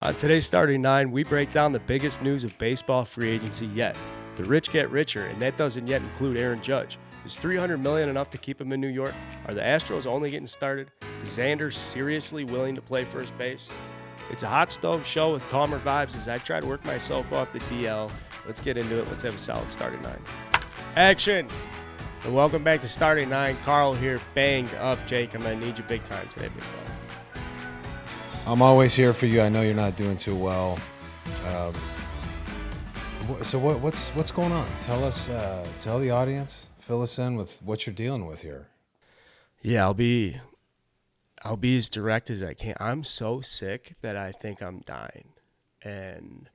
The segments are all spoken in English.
On today's Starting Nine, we break down the biggest news of baseball free agency yet. The rich get richer, and that doesn't yet include Aaron Judge. Is $300 million enough to keep him in New York? Are the Astros only getting started? Is Xander seriously willing to play first base? It's a hot stove show with calmer vibes as I try to work myself off the DL. Let's get into it. Let's have a solid Starting Nine. Action! And welcome back to Starting Nine. Carl here, banged up. Jake, I'm going to need you big time today, big fella. I'm always here for you. I know you're not doing too well. So what's going on? Tell us, tell the audience, fill us in with what you're dealing with here. Yeah, I'll be as direct as I can. I'm so sick that I think I'm dying. And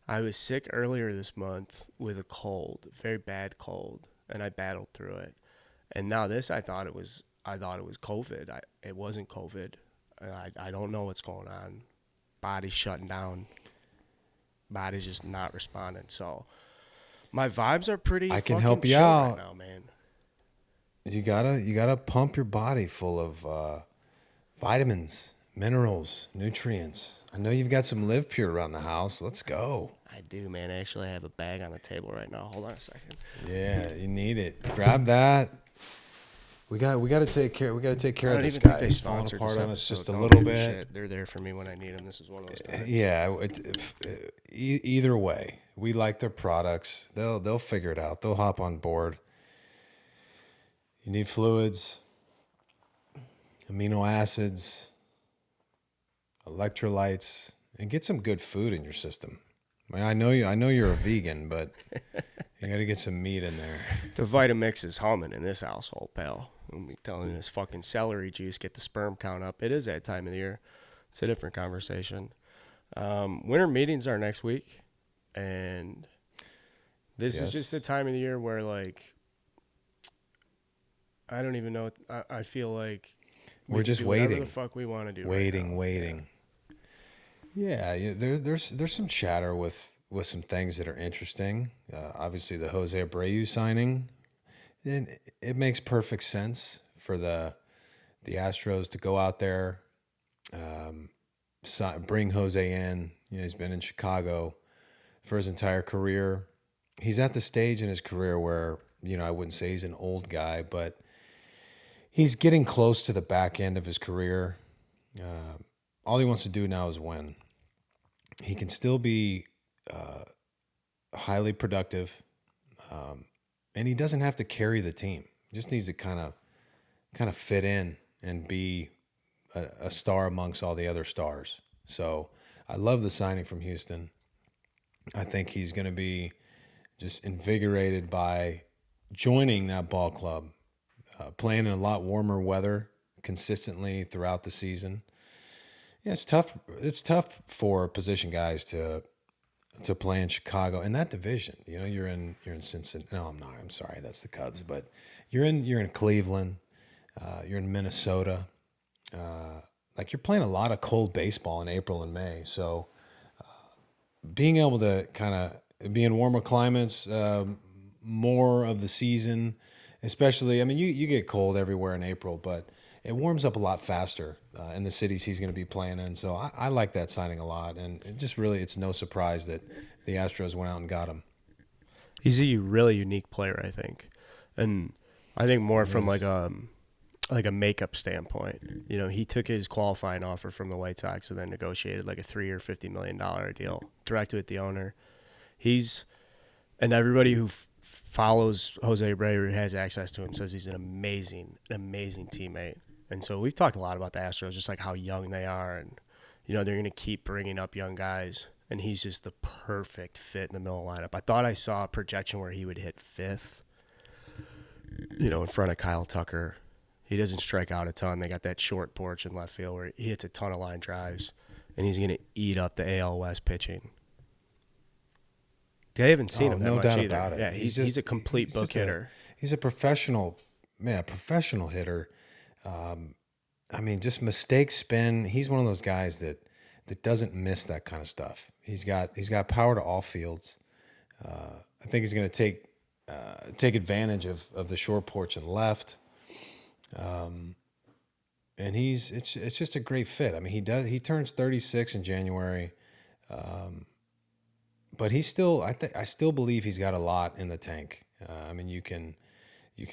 I was sick earlier this month with a cold, a very bad cold, and I battled through it. And now this, I thought it was COVID. It wasn't COVID. I don't know what's going on. Body's shutting down. Body's just not responding. So my vibes are pretty. I can help you out right now, man. You gotta pump your body full of vitamins, minerals, nutrients. I know you've got some Live Pure around the house. Let's go. I do, man. Actually, I have a bag on the table right now. Hold on a second. Yeah, you need it. Grab that. We got to take care. We got to take care of this guy. He's falling apart on us just a little bit. Shit. They're there for me when I need them. This is one of those times. Yeah. Either way, we like their products. They'll figure it out. They'll hop on board. You need fluids, amino acids, electrolytes, and get some good food in your system. I know you're a vegan, but you got to get some meat in there. The Vitamix is humming in this household, pal. I'm telling you, this fucking celery juice, get the sperm count up. It is that time of the year. It's a different conversation. Winter meetings are next week, and this is just the time of the year where, like, I don't even know. I feel like we're just waiting. Whatever the fuck we want to do. Waiting. Yeah, there's some chatter with some things that are interesting. Obviously, the Jose Abreu signing, and it makes perfect sense for the Astros to go out there, bring Jose in. You know, he's been in Chicago for his entire career. He's at the stage in his career where, you know, I wouldn't say he's an old guy, but he's getting close to the back end of his career. All he wants to do now is win. He can still be highly productive, and he doesn't have to carry the team. He just needs to kind of fit in and be a star amongst all the other stars. So I love the signing from Houston. I think he's going to be just invigorated by joining that ball club, playing in a lot warmer weather consistently throughout the season. Yeah, it's tough. It's tough for position guys to play in Chicago in that division. You know, you're in Cincinnati. No, I'm not. I'm sorry, that's the Cubs. But you're in Cleveland. You're in Minnesota. Like, you're playing a lot of cold baseball in April and May. So being able to kind of be in warmer climates more of the season, especially. I mean, you get cold everywhere in April, but it warms up a lot faster in the cities he's going to be playing in. So I like that signing a lot. And it's no surprise that the Astros went out and got him. He's a really unique player, I think. And I think more from like a makeup standpoint. You know, he took his qualifying offer from the White Sox and then negotiated like a $3 or $50 million deal directly with the owner. And everybody who follows Jose Abreu, who has access to him, says he's an amazing teammate. And so we've talked a lot about the Astros, just like how young they are. And, you know, they're going to keep bringing up young guys. And he's just the perfect fit in the middle lineup. I thought I saw a projection where he would hit fifth, you know, in front of Kyle Tucker. He doesn't strike out a ton. They got that short porch in left field where he hits a ton of line drives. And he's going to eat up the AL West pitching. They haven't seen him that much either. About it. Yeah, he's a complete book hitter. He's a professional hitter. I mean, just mistake spin. He's one of those guys that doesn't miss that kind of stuff. He's got power to all fields. I think he's going to take advantage of the short porch and left. And it's just a great fit. I mean, he turns 36 in January. But he's still, I still believe he's got a lot in the tank. I mean, you can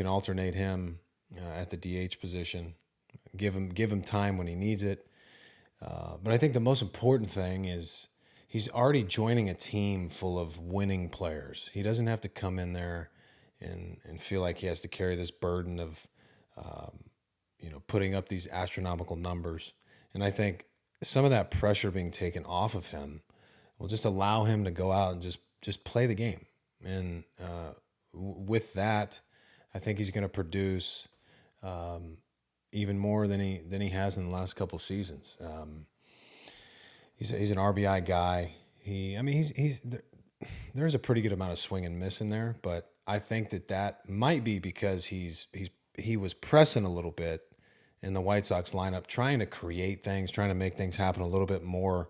alternate him at the DH position, give him time when he needs it. But I think the most important thing is he's already joining a team full of winning players. He doesn't have to come in there and feel like he has to carry this burden of, putting up these astronomical numbers. And I think some of that pressure being taken off of him will just allow him to go out and just play the game. And with that, I think he's going to produce even more than he has in the last couple of seasons. He's an RBI guy. There's a pretty good amount of swing and miss in there, but I think that might be because he was pressing a little bit in the White Sox lineup, trying to create things, trying to make things happen a little bit more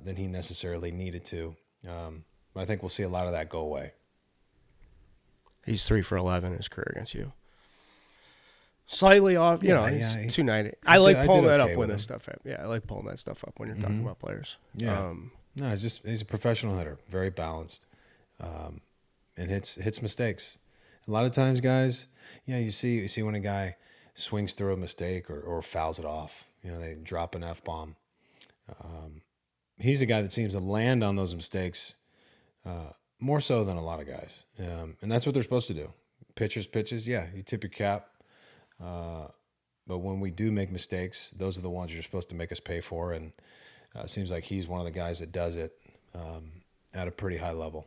than he necessarily needed to. But I think we'll see a lot of that go away. He's 3 for 11 in his career against you. Slightly off, he's 290. I like pulling that up when this stuff happens. Yeah, I like pulling that stuff up when you're talking about players. Yeah. No, he's a professional hitter, very balanced, and hits mistakes. A lot of times, guys, you see when a guy swings through a mistake or fouls it off. They drop an F-bomb. He's a guy that seems to land on those mistakes more so than a lot of guys, and that's what they're supposed to do. Pitches, yeah, you tip your cap. But when we do make mistakes, those are the ones you're supposed to make us pay for. And it seems like he's one of the guys that does it at a pretty high level.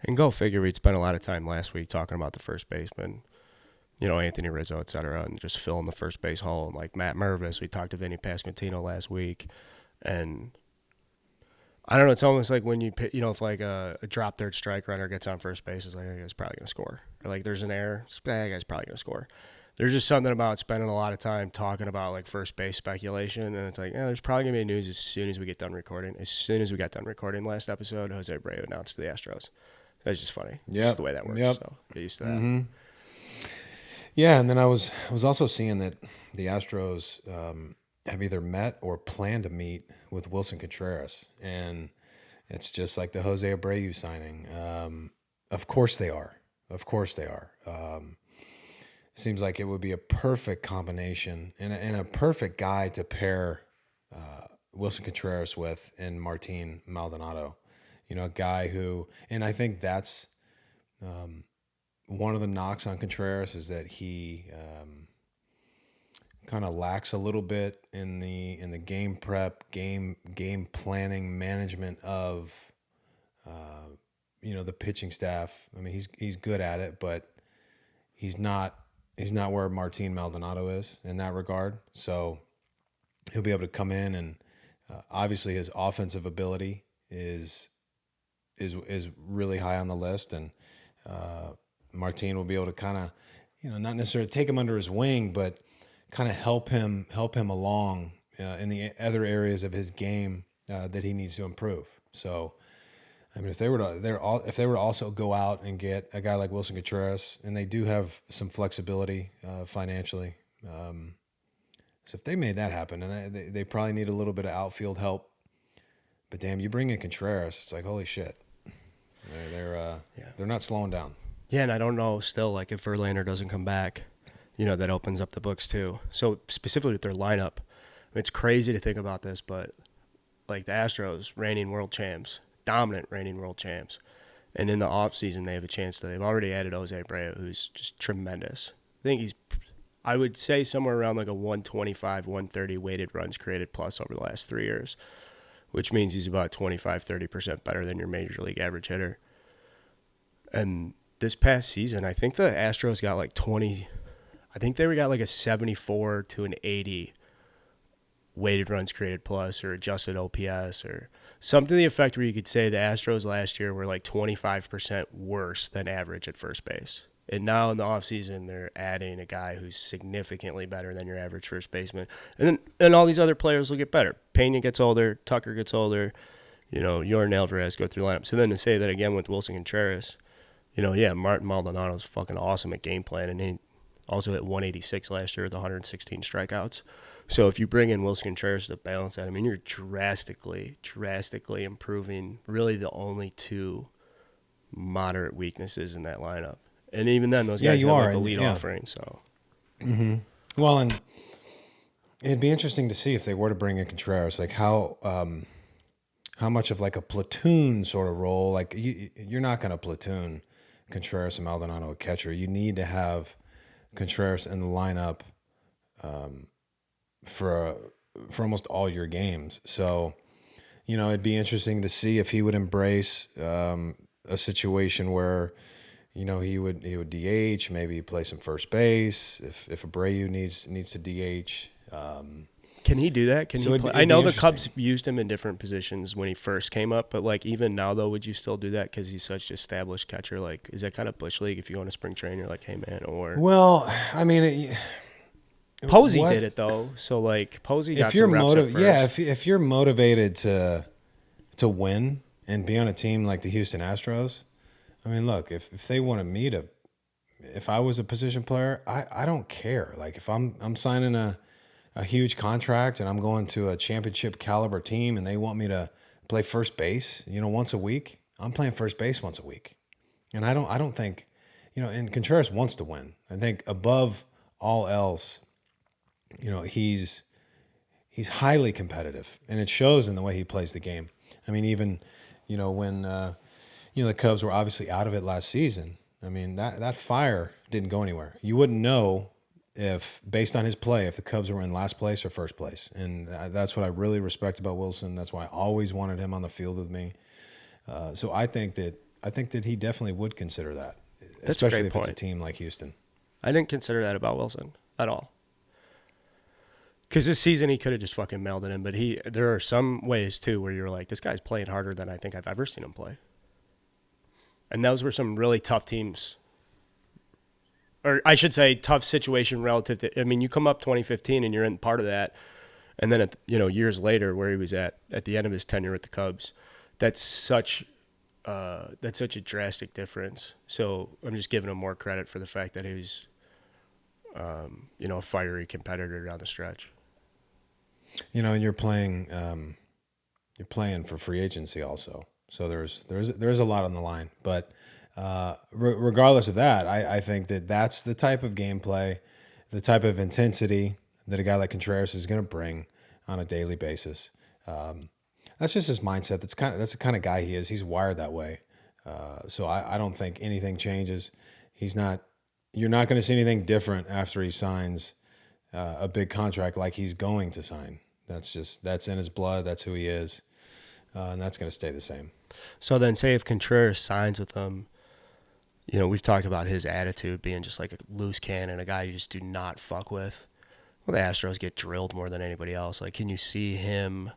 And go figure, we'd spent a lot of time last week talking about the first baseman, Anthony Rizzo, et cetera, and just filling the first base hole. And like Matt Mervis, we talked to Vinny Pasquantino last week. And I don't know, it's almost like when you, if like a drop third strike runner gets on first base, it's like, that guy's probably going to score. Or like there's an error, that guy's probably going to score. There's just something about spending a lot of time talking about like first base speculation, and it's like, there's probably gonna be news as soon as we get done recording. As soon as we got done recording last episode, Jose Abreu announced to the Astros. That's just funny. Yeah, just the way that works. Yep. So get used to that. Mm-hmm. Yeah, and then I was also seeing that the Astros have either met or plan to meet with Wilson Contreras, and it's just like the Jose Abreu signing. Of course they are. Seems like it would be a perfect combination and a perfect guy to pair Wilson Contreras with in Martin Maldonado. A guy who, and I think that's one of the knocks on Contreras is that he kind of lacks a little bit in the game prep, game planning, management of the pitching staff. I mean, he's good at it, but he's not where Martin Maldonado is in that regard. So he'll be able to come in and obviously his offensive ability is really high on the list. And Martin will be able to kind of, not necessarily take him under his wing, but kind of help him along in the other areas of his game that he needs to improve. So, I mean, if they were to also go out and get a guy like Wilson Contreras, and they do have some flexibility financially, so if they made that happen, and they probably need a little bit of outfield help, but damn, you bring in Contreras, it's like holy shit, they're not slowing down. Yeah, and I don't know still like if Verlander doesn't come back, that opens up the books too. So specifically with their lineup, it's crazy to think about this, but like the Astros, reigning world champs. Dominant reigning world champs. And in the offseason, they have a chance they've already added Jose Abreu, who's just tremendous. I would say somewhere around like a 125, 130 weighted runs created plus over the last 3 years, which means he's about 25, 30% better than your major league average hitter. And this past season, I think the Astros got like got like a 74 to an 80 weighted runs created plus or adjusted OPS or something to the effect where you could say the Astros last year were like 25% worse than average at first base. And now in the offseason, they're adding a guy who's significantly better than your average first baseman. And all these other players will get better. Pena gets older. Tucker gets older. Yordan Alvarez go through lineup. So then to say that again with Wilson Contreras, Martin Maldonado's fucking awesome at game plan. And Also hit 186 last year with 116 strikeouts. So if you bring in Wilson Contreras to balance that, I mean, you're drastically improving really the only two moderate weaknesses in that lineup. And even then, those guys you have are, like a and lead offering. So well, and it'd be interesting to see if they were to bring in Contreras, like how much of like a platoon sort of role. Like you're not going to platoon Contreras and Maldonado a catcher. You need to have Contreras in the lineup for almost all your games. So, it'd be interesting to see if he would embrace a situation where, he would DH, maybe play some first base if Abreu needs to DH. Can he do that? Can So he it'd play? be I know the interesting. Cubs used him in different positions when he first came up, but like even now though, would you still do that because he's such an established catcher? Like, is that kind of bush league? If you go on a spring training, you're like, hey man, or Well, I mean, Posey what- did it though. So like Posey got if you're some reps at first. if you're motivated to win and be on a team like the Houston Astros, I mean, look, if they wanted me to, if I was a position player, I don't care. Like if I'm signing a huge contract and I'm going to a championship caliber team and they want me to play first base, once a week, I'm playing first base once a week. And I don't think, and Contreras wants to win. I think above all else, he's highly competitive, and it shows in the way he plays the game. I mean, even, when, the Cubs were obviously out of it last season. I mean, that fire didn't go anywhere. You wouldn't know if, based on his play, if the Cubs were in last place or first place. And that's what I really respect about Wilson. That's why I always wanted him on the field with me. So I think that he definitely would consider that, especially if it's a team like Houston. I didn't consider that about Wilson at all. Because this season he could have just fucking mailed it in, but there are some ways too where you're like, this guy's playing harder than I think I've ever seen him play. And those were some really tough teams. Or I should say tough situation relative to, I mean, you come up 2015 and you're in part of that. And then, years later where he was at the end of his tenure with the Cubs, that's such a drastic difference. So I'm just giving him more credit for the fact that he was, a fiery competitor down the stretch. And you're playing for free agency also. So there's a lot on the line. But regardless of that, I think that's the type of gameplay, the type of intensity that a guy like Contreras is going to bring on a daily basis. That's just his mindset. That's the kind of guy he is. He's wired that way. So I don't think anything changes. You're not going to see anything different after he signs a big contract like he's going to sign. That's in his blood. That's who he is. And that's going to stay the same. So then say if Contreras signs with them, we've talked about his attitude being just like a loose cannon, a guy you just do not fuck with. Well, the Astros get drilled more than anybody else. Like, can you see him,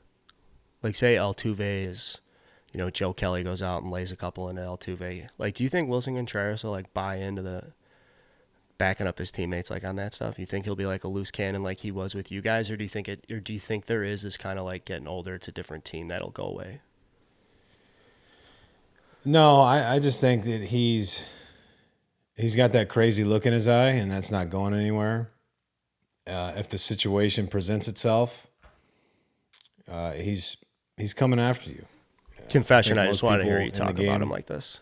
like say Altuve is, Joe Kelly goes out and lays a couple into Altuve. Like, do you think Wilson Contreras will like buy into the backing up his teammates like on that stuff? You think he'll be like a loose cannon like he was with you guys, or do you think there is this kind of like getting older, it's a different team that'll go away? No, I just think that he's got that crazy look in his eye, and that's not going anywhere. If the situation presents itself, he's coming after you. Confession, I just want to hear you talk about him like this.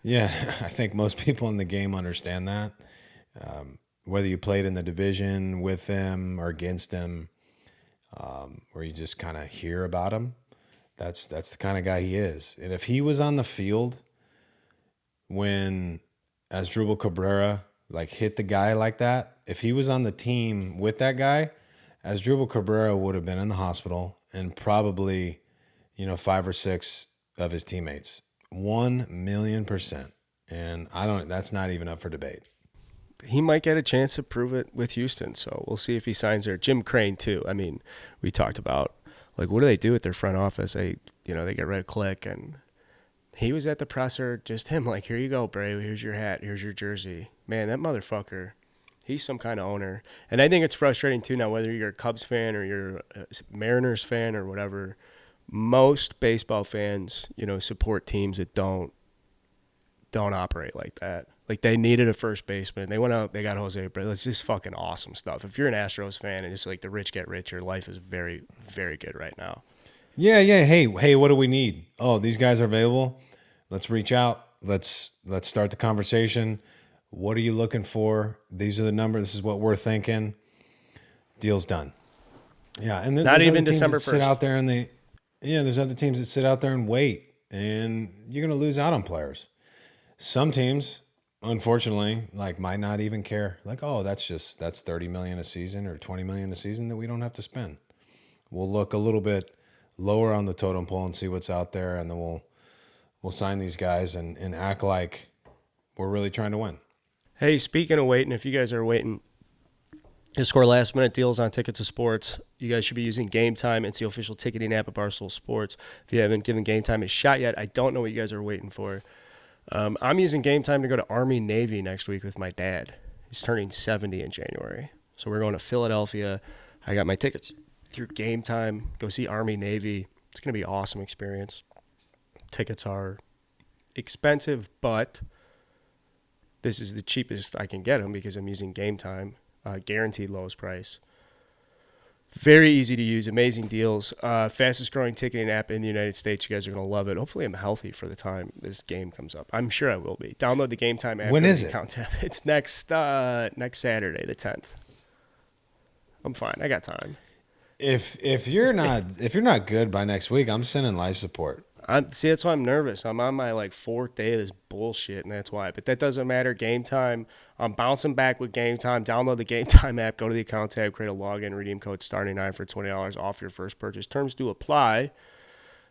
Yeah, I think most people in the game understand that. Whether you played in the division with him or against him, or you just kind of hear about him, that's the kind of guy he is. And if he was on the field when Asdrubal Cabrera like hit the guy like that, if he was on the team with that guy, Asdrubal Cabrera would have been in the hospital and probably, 5 or 6 of his teammates. 1,000,000%. And that's not even up for debate. He might get a chance to prove it with Houston, so we'll see if he signs there. Jim Crane too. I mean, we talked about like what do they do with their front office? They get rid of Click, and he was at the presser, just him like, here you go, Bray, here's your hat, here's your jersey. Man, that motherfucker, he's some kind of owner. And I think it's frustrating too now, whether you're a Cubs fan or you're a Mariners fan or whatever. Most baseball fans, support teams that don't operate like that. Like, they needed a first baseman. They went out, they got Jose Abreu. It's just fucking awesome stuff. If you're an Astros fan and just like the rich get richer, life is very, very good right now. Yeah. Hey, what do we need? Oh, these guys are available. Let's reach out. Let's start the conversation. What are you looking for? These are the numbers. This is what we're thinking. Deal's done. Yeah, and Not even December 1st. Sit out there and there's other teams that sit out there and wait, and you're going to lose out on players. Some teams, unfortunately, like might not even care. Like, oh, that's $30 million a season or $20 million a season that we don't have to spend. We'll look a little bit lower on the totem pole and see what's out there, and then we'll sign these guys and act like we're really trying to win. Hey, speaking of waiting, if you guys are waiting to score last-minute deals on tickets to sports, you guys should be using Game Time. It's the official ticketing app of Barstool Sports. If you haven't given Game Time a shot yet, I don't know what you guys are waiting for. I'm using Game Time to go to Army-Navy next week with my dad. He's turning 70 in January. So we're going to Philadelphia. I got my tickets through Game Time. Go see Army-Navy. It's going to be an awesome experience. Tickets are expensive, but this is the cheapest I can get them because I'm using Game Time. Guaranteed lowest price. Very easy to use. Amazing deals. Fastest growing ticketing app in the United States. You guys are going to love it. Hopefully I'm healthy for the time this game comes up. I'm sure I will be. Download the Game Time app. When is it? It's next Saturday, the 10th. I'm fine. I got time. If you're not good by next week, I'm sending life support. See, that's why I'm nervous. I'm on my fourth day of this bullshit, and that's why. But that doesn't matter. Game Time. I'm bouncing back with Game Time. Download the Game Time app. Go to the account tab. Create a login. Redeem code STAR99 for $20 off your first purchase. Terms do apply.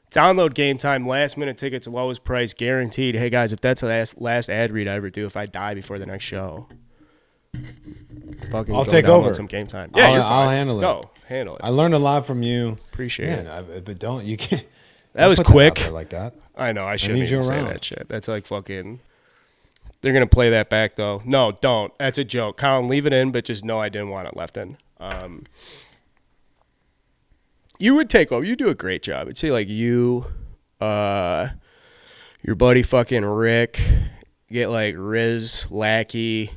Download Game Time. Last minute tickets, lowest price, guaranteed. Hey guys, if that's the last ad read I ever do, if I die before the next show, I'll take over some Game Time. Yeah, I'll handle it. Go handle it. I learned a lot from you. Appreciate it. But don't you can't. That was quick. That like that. I know. I shouldn't even say that shit. That's like fucking. They're gonna play that back though. No, don't. That's a joke. Colin, leave it in, but just know I didn't want it left in. You would take over. You do a great job. I'd say like you, your buddy fucking Rick, get like Riz, Lackey,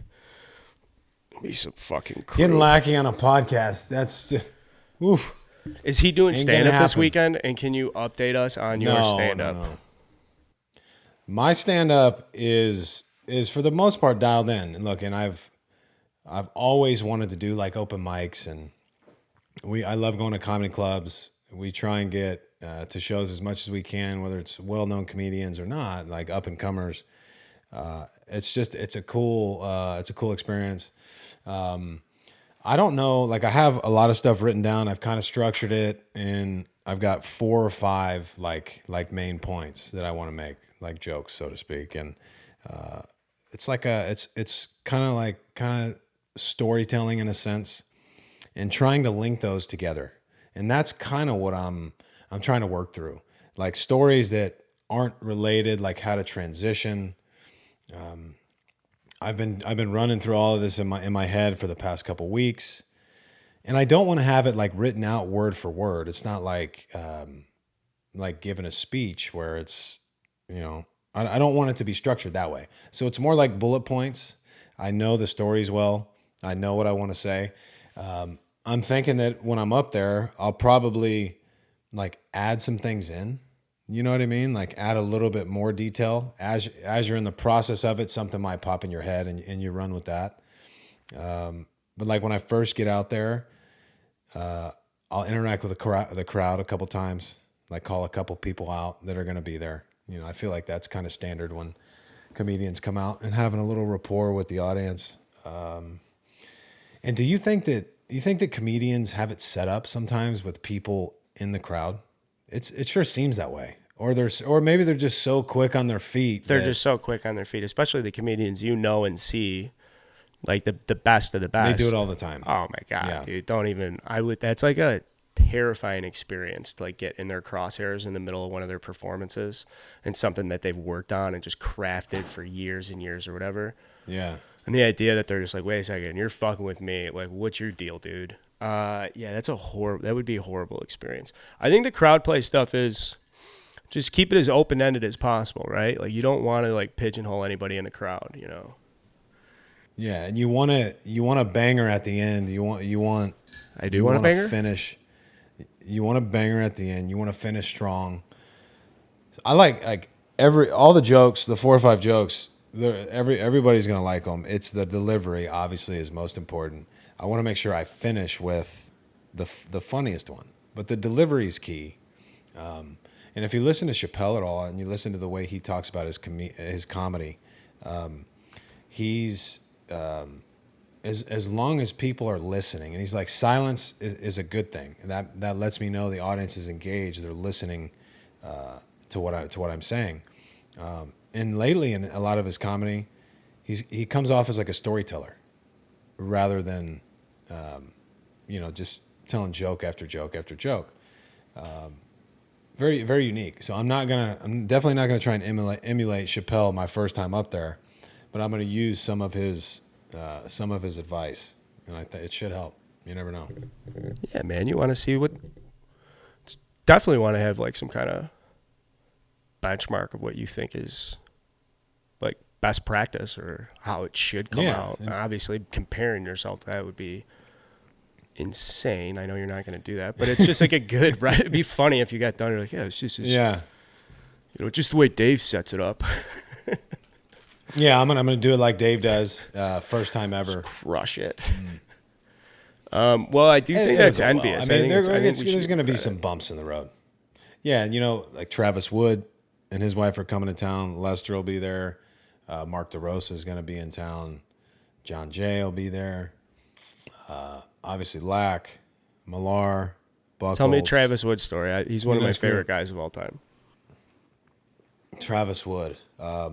be some fucking crew. Getting Lackey on a podcast. That's, oof. Is he doing stand-up this weekend? And can you update us on your stand-up? No. My stand-up is for the most part dialed in. And look, and I've always wanted to do like open mics, and I love going to comedy clubs. We try and get to shows as much as we can, whether it's well-known comedians or not, like up-and-comers. It's a cool experience. I don't know, like I have a lot of stuff written down. I've kind of structured it, and I've got 4 or 5 like main points that I want to make, like jokes, so to speak. And it's like it's kind of storytelling in a sense, and trying to link those together. And that's kind of what I'm trying to work through, like stories that aren't related, like how to transition. I've been running through all of this in my head for the past couple weeks, and I don't want to have it like written out word for word. It's not like giving a speech where it's, I don't want it to be structured that way. So it's more like bullet points. I know the stories well. I know what I want to say. I'm thinking that when I'm up there, I'll probably like add some things in. You know what I mean? Like add a little bit more detail as you're in the process of it. Something might pop in your head and you run with that. But like when I first get out there, I'll interact with the crowd a couple times, like call a couple people out that are going to be there. I feel like that's kind of standard when comedians come out, and having a little rapport with the audience. And do you think that comedians have it set up sometimes with people in the crowd? It sure seems that way. Or maybe they're just so quick on their feet. They're just so quick on their feet, especially the comedians and see, like the best of the best. They do it all the time. Oh my God, dude. Don't even, that's like a terrifying experience to like get in their crosshairs in the middle of one of their performances, and something that they've worked on and just crafted for years and years or whatever. Yeah. And the idea that they're just like, wait a second, you're fucking with me. Like, what's your deal, dude? That would be a horrible experience. I think the crowd play stuff is just keep it as open-ended as possible, right? Like you don't want to like pigeonhole anybody in the crowd, Yeah, and you want a banger at the end. I do want a banger. Finish. You want a banger at the end. You want to finish strong. I like all the jokes, the 4 or 5 jokes. Everybody's gonna like them. It's the delivery, obviously, is most important. I want to make sure I finish with the funniest one, but the delivery is key. And if you listen to Chappelle at all, and you listen to the way he talks about his comedy, he's as long as people are listening, and he's like, silence is a good thing, and that lets me know the audience is engaged. They're listening to what I'm saying. And lately, in a lot of his comedy, he comes off as like a storyteller, rather than just telling joke after joke after joke. Very, very unique. So I'm definitely not gonna try and emulate Chappelle my first time up there, but I'm gonna use some of his advice, and it should help. You never know. Yeah, man. You want to see definitely want to have like some kind of benchmark of what you think is like best practice or how it should come out. Obviously, comparing yourself to that would be insane. I know you're not going to do that, but it's just like a good, right? It'd be funny if you got done. You're like, it's just just the way Dave sets it up. Yeah, I'm gonna do it like Dave does. First time ever. Just crush it. Well, I do think that's envious. I mean, there's going to be some bumps in the road. Yeah, and like Travis Wood and his wife are coming to town. Lester will be there. Mark DeRosa is going to be in town. John Jay will be there. Obviously, Lack, Millar, Buckles. Tell me Travis Wood's story. He's one of my favorite guys of all time. Travis Wood. All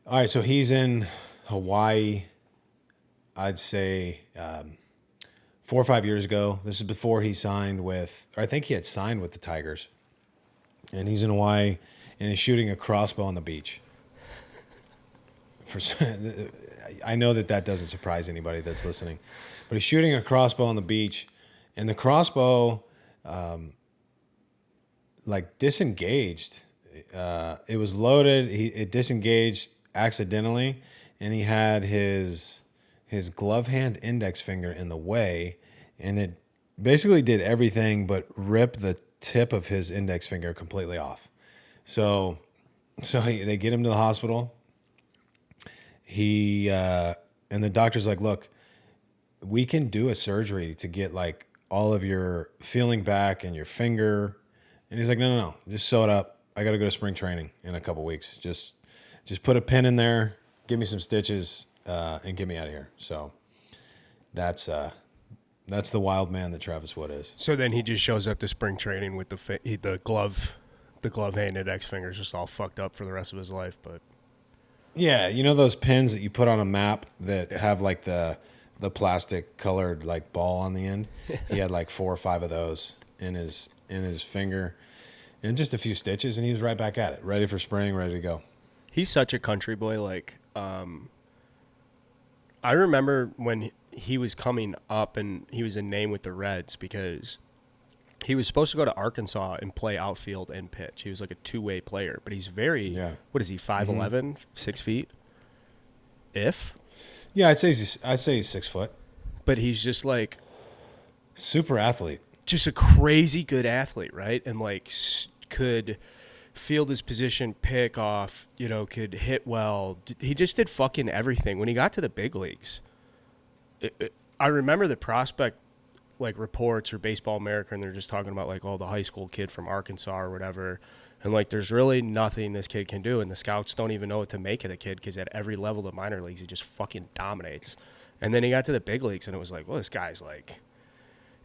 right, so he's in Hawaii, I'd say 4 or 5 years ago. This is before he signed with, or I think he had signed with the Tigers. And he's in Hawaii, and he's shooting a crossbow on the beach. I know that doesn't surprise anybody that's listening. But he's shooting a crossbow on the beach, and the crossbow, disengaged. It was loaded. It disengaged accidentally, and he had his glove hand index finger in the way, and it basically did everything but rip the tip of his index finger completely off. So they get him to the hospital. And the doctor's like, look, we can do a surgery to get like all of your feeling back and your finger. And he's like, no, just sew it up. I got to go to spring training in a couple weeks. Just put a pin in there, give me some stitches, and get me out of here. So that's the wild man that Travis Wood is. So then he just shows up to spring training with the glove hand index fingers just all fucked up for the rest of his life. But yeah, you know those pins that you put on a map that have like the plastic colored like ball on the end? He had like 4 or 5 of those in his finger, and just a few stitches, and he was right back at it, ready for spring, ready to go. He's such a country boy. Like, I remember when he was coming up and he was a name with the Reds because he was supposed to go to Arkansas and play outfield and pitch. He was like a two-way player, but he's what is he, 5'11", 6 feet? Yeah, I'd say he's 6 foot. But he's just like super athlete. Just a crazy good athlete, right? And like could field his position, pick off, could hit well. He just did fucking everything. When he got to the big leagues, I remember the prospect like reports or Baseball America, and they're just talking about like, the high school kid from Arkansas or whatever. And like, there's really nothing this kid can do. And the scouts don't even know what to make of the kid because at every level of the minor leagues, he just fucking dominates. And then he got to the big leagues, and it was like, well, this guy's like...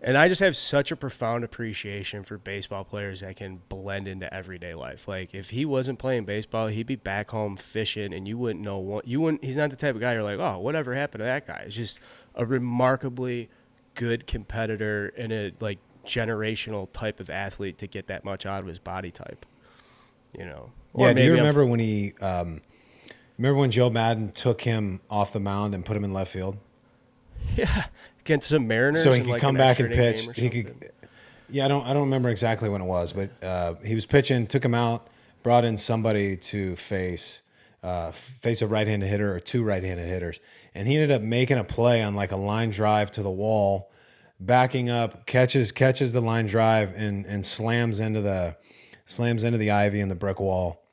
And I just have such a profound appreciation for baseball players that can blend into everyday life. Like, if he wasn't playing baseball, he'd be back home fishing, and you wouldn't know what... He's not the type of guy you're like, oh, whatever happened to that guy? It's just a remarkably good competitor and a, like, generational type of athlete to get that much out of his body type. Yeah, do you remember when he... remember when Joe Madden took him off the mound and put him in left field? Yeah, against some Mariners. So he could come back and pitch. He could. Yeah, I don't remember exactly when it was, but he was pitching, took him out, brought in somebody to face face a right-handed hitter or two right-handed hitters, and he ended up making a play on like a line drive to the wall, backing up, catches the line drive, and slams into the ivy and the brick wall.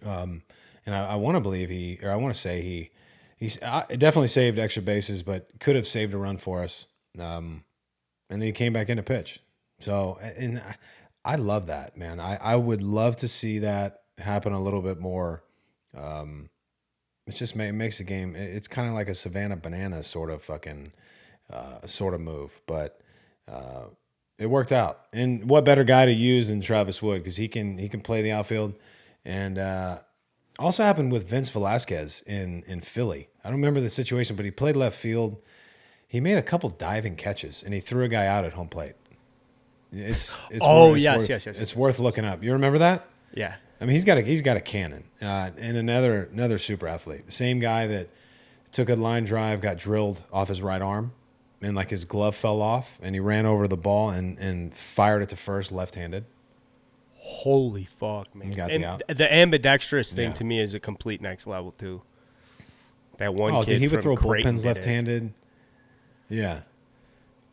And I want to believe I want to say he definitely saved extra bases, but could have saved a run for us. And then he came back in to pitch. So, and I love that, man. I would love to see that happen a little bit more. It makes the game. It's kind of like a Savannah Banana sort of fucking sort of move, but it worked out. And what better guy to use than Travis Wood, because he can play the outfield. And also happened with Vince Velasquez in Philly. I don't remember the situation, but he played left field. He made a couple diving catches, and he threw a guy out at home plate. It's worth looking up. You remember that? Yeah. I mean, he's got a cannon, and another super athlete. The same guy that took a line drive, got drilled off his right arm, and like his glove fell off, and he ran over the ball and fired it to first left-handed. Holy fuck, man! Got and the out. The ambidextrous thing to me is a complete next level too. That one kid he would throw Creighton bullpens left-handed. Yeah.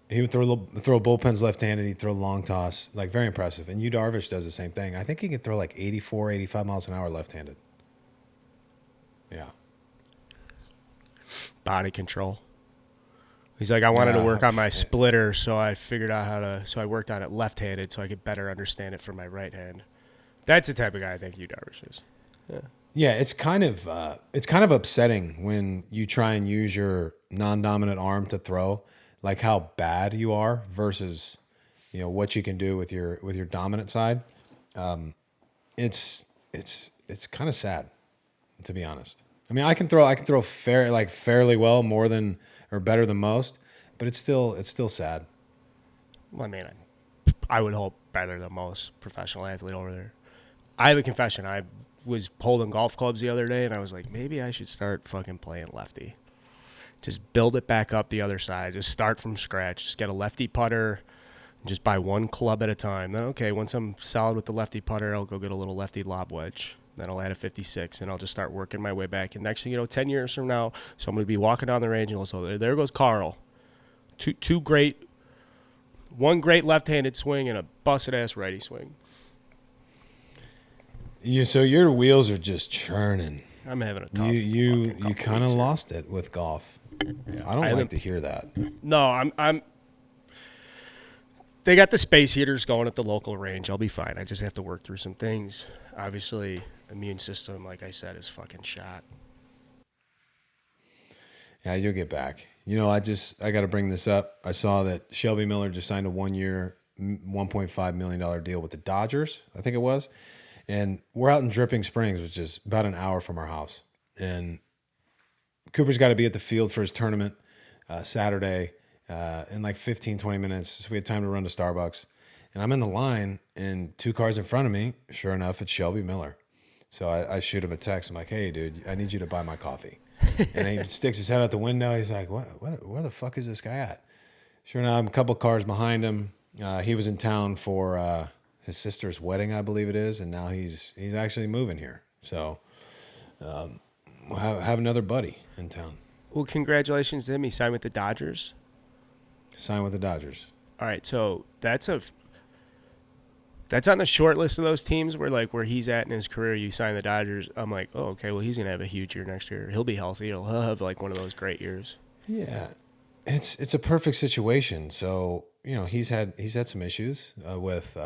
He would throw bullpens left-handed. He'd throw long toss. Like, very impressive. And Yu Darvish does the same thing. I think he can throw like 84, 85 miles an hour left-handed. Yeah. Body control. He's like, I wanted to work on my splitter, so I figured out so I worked on it left-handed so I could better understand it from my right hand. That's the type of guy I think Yu Darvish is. Yeah. Yeah, it's kind of upsetting when you try and use your non-dominant arm to throw, like how bad you are versus, what you can do with your dominant side. It's kind of sad, to be honest. I mean, I can throw fairly well, more than or better than most, but it's still sad. Well, I mean, I would hope better than most professional athlete over there. I have a confession. I was holding golf clubs the other day, and I was like, maybe I should start fucking playing lefty. Just build it back up the other side. Just start from scratch. Just get a lefty putter. And just buy one club at a time. Then, okay, once I'm solid with the lefty putter, I'll go get a little lefty lob wedge. Then I'll add a 56, and I'll just start working my way back. And next thing you know, 10 years from now, so I'm going to be walking down the range, and also there goes Carl. One great left-handed swing and a busted-ass righty swing. So your wheels are just churning. I'm having a tough. You kind of lost it with golf. Yeah, I don't like to hear that. No, I'm. They got the space heaters going at the local range. I'll be fine. I just have to work through some things. Obviously, immune system, like I said, is fucking shot. Yeah, you'll get back. I got to bring this up. I saw that Shelby Miller just signed a 1-year, $1.5 million deal with the Dodgers, I think it was. And we're out in Dripping Springs, which is about an hour from our house. And Cooper's got to be at the field for his tournament Saturday in like 15, 20 minutes. So we had time to run to Starbucks. And I'm in the line, and 2 cars in front of me, sure enough, it's Shelby Miller. So I shoot him a text. I'm like, hey, dude, I need you to buy my coffee. And he sticks his head out the window. He's like, where the fuck is this guy at? Sure enough, I'm a couple cars behind him. He was in town for his sister's wedding, I believe it is, and now he's actually moving here. So we'll have another buddy in town. Well, congratulations to him. He signed with the Dodgers. Signed with the Dodgers. All right, so that's on the short list of those teams where he's at in his career. You sign the Dodgers. I'm like, oh, okay, well, he's gonna have a huge year next year. He'll be healthy. He'll have like one of those great years. Yeah, it's a perfect situation. So he's had some issues with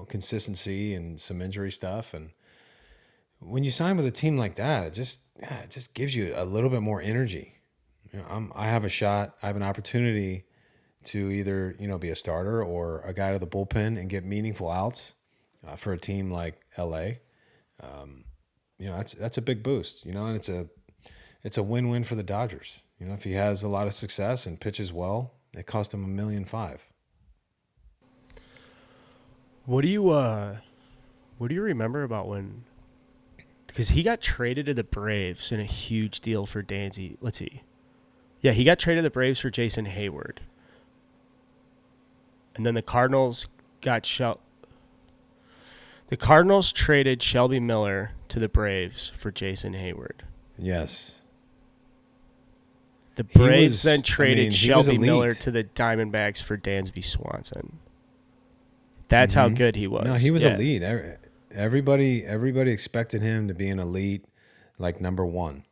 consistency and some injury stuff. And when you sign with a team like that, it just gives you a little bit more energy. I have a shot. I have an opportunity to either, be a starter or a guy to the bullpen and get meaningful outs for a team like LA. That's a big boost, and it's a win-win for the Dodgers. If he has a lot of success and pitches well, it cost him $1.5 million. What do you remember about when? Because he got traded to the Braves in a huge deal for Danzy. Let's see. Yeah, he got traded to the Braves for Jason Hayward. And then the Cardinals traded Shelby Miller to to the Braves for Jason Hayward. Yes. The Braves then traded Shelby Miller to the Diamondbacks for Dansby Swanson. That's how good he was. No, he was elite. Everybody expected him to be an elite, like number one.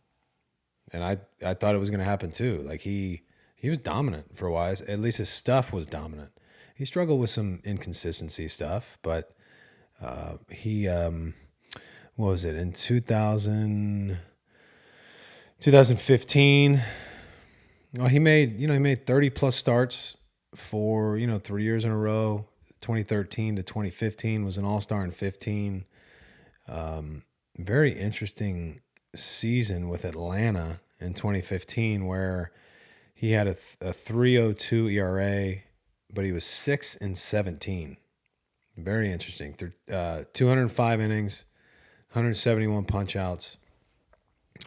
And I thought it was going to happen too. Like he was dominant for a while. At least his stuff was dominant. He struggled with some inconsistency stuff, but he what was it, in 2015? Well, he made 30 plus starts for 3 years in a row. 2013 to 2015 was an all-star in 15. Very interesting season with Atlanta in 2015 where he had a 3.02 ERA, but he was 6-17. Very interesting. 205 innings, 171 punch outs.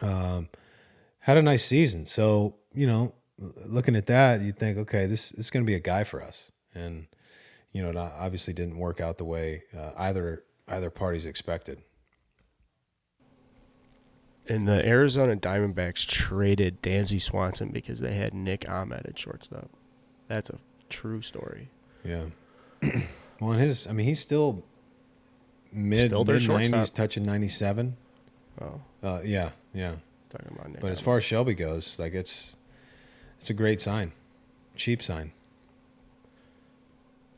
Had a nice season. So, looking at that, you think, okay, this is going to be a guy for us. And, it obviously didn't work out the way either parties expected. And the Arizona Diamondbacks traded Dansby Swanson because they had Nick Ahmed at shortstop. That's a true story. Yeah. Well, he's still mid 90s, touching 97. Oh. Yeah. Talking about Nick But as Ahmed. far as Shelby goes, like it's a great sign. Cheap sign.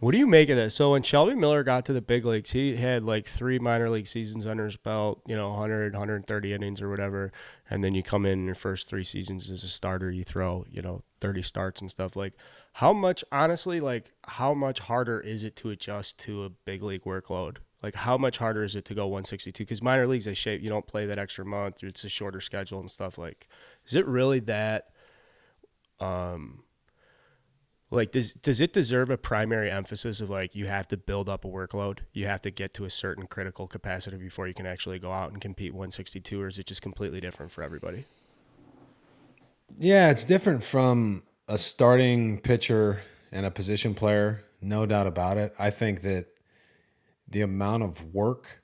What do you make of this? So when Shelby Miller got to the big leagues, he had like 3 minor league seasons under his belt, 100, 130 innings or whatever. And then you come in your first 3 seasons as a starter, you throw, 30 starts and stuff. Like how much harder is it to adjust to a big league workload? Like how much harder is it to go 162? Because minor leagues, you don't play that extra month. It's a shorter schedule and stuff. Like, is it really that, does it deserve a primary emphasis of like you have to build up a workload? You have to get to a certain critical capacity before you can actually go out and compete 162, or is it just completely different for everybody? Yeah, it's different from a starting pitcher and a position player, no doubt about it. I think that the amount of work,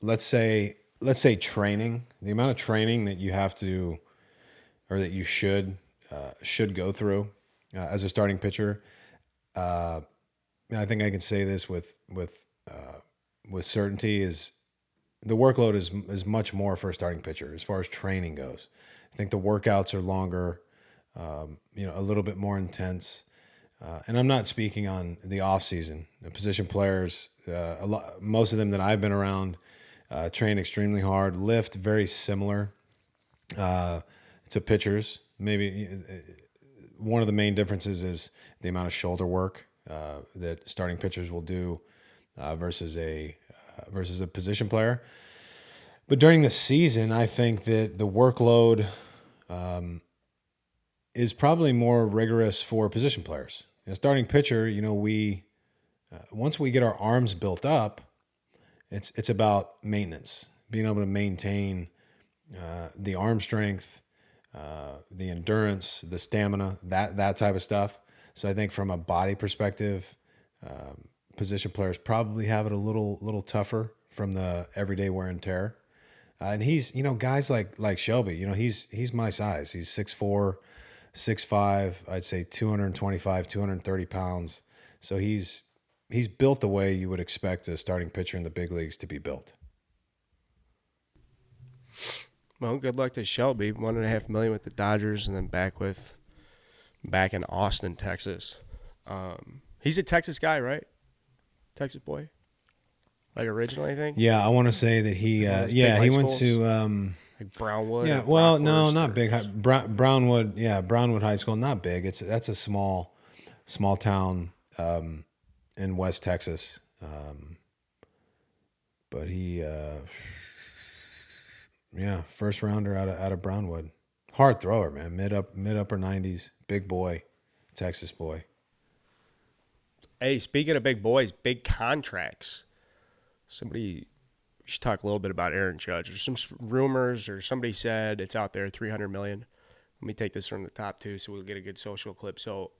let's say training, the amount of training that you have to, or that you should go through as a starting pitcher. I think I can say this with certainty is the workload is much more for a starting pitcher as far as training goes. I think the workouts are longer, a little bit more intense. And I'm not speaking on the off season. The position players, most of them that I've been around, train extremely hard, lift very similar to pitchers. Maybe one of the main differences is the amount of shoulder work that starting pitchers will do versus a position player. But during the season, I think that the workload is probably more rigorous for position players. Starting pitcher, we once we get our arms built up, it's about maintenance, being able to maintain the arm strength, the endurance, the stamina, that type of stuff. So I think from a body perspective, position players probably have it a little tougher from the everyday wear and tear. And he's, guys like Shelby, he's my size. He's 6'4", 6'5", I'd say 225, 230 pounds. So he's built the way you would expect a starting pitcher in the big leagues to be built. Well, good luck to Shelby. $1.5 million with the Dodgers, and then back in Austin, Texas. He's a Texas guy, right? Texas boy, like originally, I think. Yeah, I want to say that he went to like Brownwood. Yeah, well, no, not big. Brownwood, Brownwood High School, not big. That's a small town in West Texas. But he. First rounder out of Brownwood. Hard thrower, man. Mid upper 90s. Big boy. Texas boy. Hey, speaking of big boys, big contracts. We should talk a little bit about Aaron Judge. There's some rumors, or somebody said it's out there, $300 million. Let me take this from the top too, so we'll get a good social clip. So,